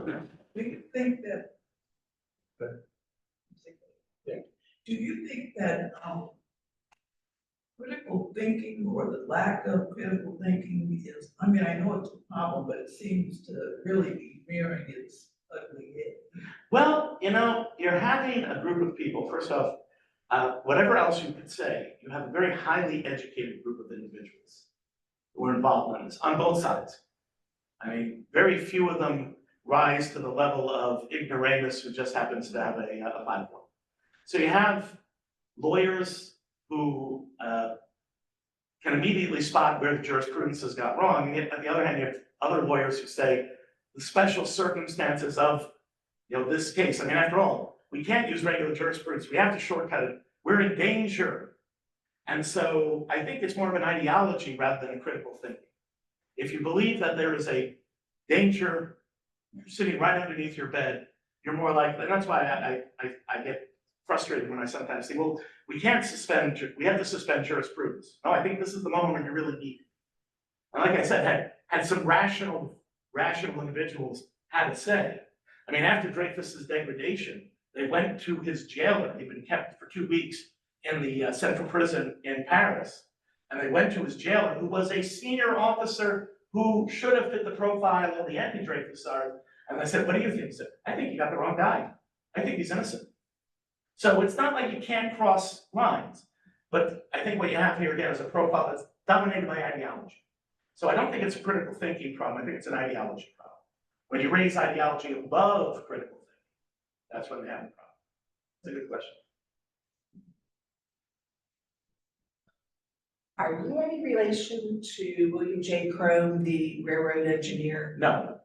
Do you think that? Do you think that critical thinking or the lack of critical thinking is, I know it's a problem, but it seems to really be rearing its ugly head? Well, you're having a group of people, first off, whatever else you could say, you have a very highly educated group of individuals who are involved in this, on both sides. Very few of them rise to the level of ignoramus who just happens to have a platform. So you have lawyers who can immediately spot where the jurisprudence has got wrong. And on the other hand, you have other lawyers who say the special circumstances of this case. After all, we can't use regular jurisprudence. We have to shortcut it. We're in danger. And so I think it's more of an ideology rather than a critical thinking. If you believe that there is a danger sitting right underneath your bed, you're more likely, and that's why I get frustrated when I sometimes say, well, we have to suspend jurisprudence. No, I think this is the moment when you really need it. And like I said, had some rational individuals had a say. After Dreyfus's degradation, they went to his jailer. He'd been kept for 2 weeks in the central prison in Paris. And they went to his jailer, who was a senior officer who should have fit the profile of the anti-Dreyfus are. And they said, what do you think? He said, I think you got the wrong guy. I think he's innocent. So it's not like you can't cross lines, but I think what you have here again is a profile that's dominated by ideology. So I don't think it's a critical thinking problem. I think it's an ideology problem. When you raise ideology above critical thinking, that's when they have a problem. It's a good question. Are you any relation to William J. Krome, the railroad engineer? No.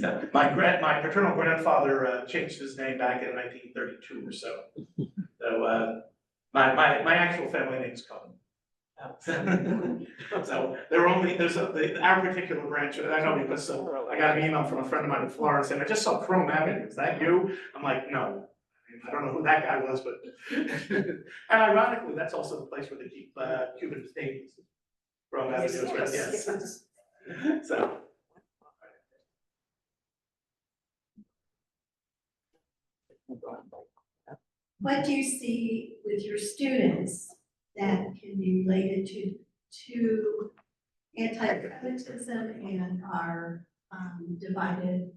So my paternal grandfather changed his name back in 1932 or so. So my actual family name is Cohen. So there's our particular branch, and I know because I got an email from a friend of mine in Florence saying, I just saw Krome Avenue, is that you? I'm like, no. I don't know who that guy was, but. And ironically, that's also the place where they keep Cuban detainees from yes. So. What do you see with your students that can be related to anti-Semitism and our divided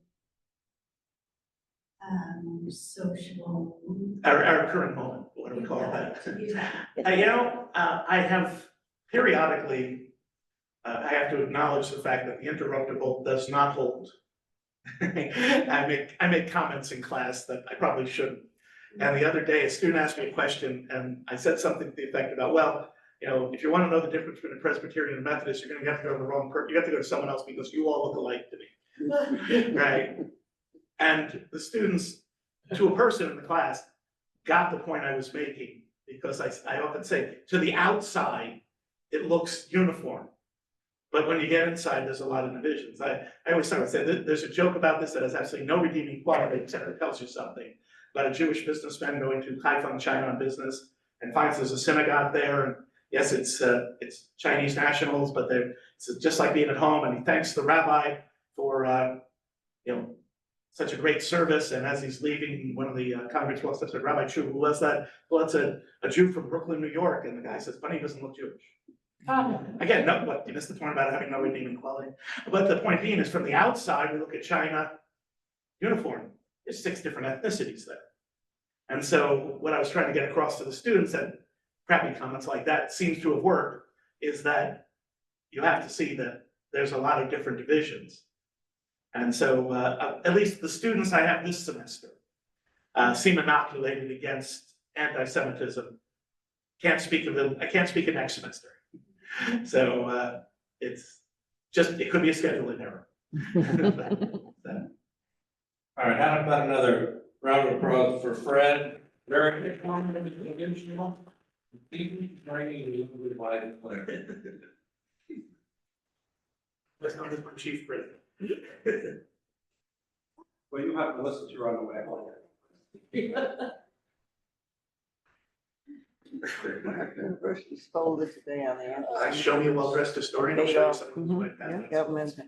social? Our current moment, what do we call that? Yeah. I have periodically, I have to acknowledge the fact that the interruptible does not hold. I make comments in class that I probably shouldn't. And the other day, a student asked me a question, and I said something to the effect about, well, if you want to know the difference between a Presbyterian and Methodist, you're going to have to go to the wrong person. You have to go to someone else because you all look alike to me, right? And the students, to a person in the class, got the point I was making because I often say, to the outside, it looks uniform. But when you get inside, there's a lot of divisions. I always start to say there's a joke about this that has absolutely no redeeming quality, except it tells you something about a Jewish businessman going to Haifa, China on business and finds there's a synagogue there. And yes, it's Chinese nationals, but it's just like being at home. And he thanks the rabbi for such a great service. And as he's leaving, one of the congress walks up and said, Rabbi Chu, who was that? Well, it's a Jew from Brooklyn, New York. And the guy says, funny, he doesn't look Jewish. Again, no, what, you missed the point about having no redeeming quality. But the point being is from the outside, we look at China, uniform. There's 6 different ethnicities there. And so what I was trying to get across to the students, and crappy comments like that seems to have worked, is that you have to see that there's a lot of different divisions. And so at least the students I have this semester seem inoculated against anti-Semitism. Can't speak of them, I can't speak of next semester. So it could be a scheduling error. All right, how about another round of applause for Fred? Very intentional. Deeply training with my declare. That's known as my chief critic. Well, you have to listen to her on the way home. University's folded today on the Show me a well-dressed historian, I'll show you something like that. Government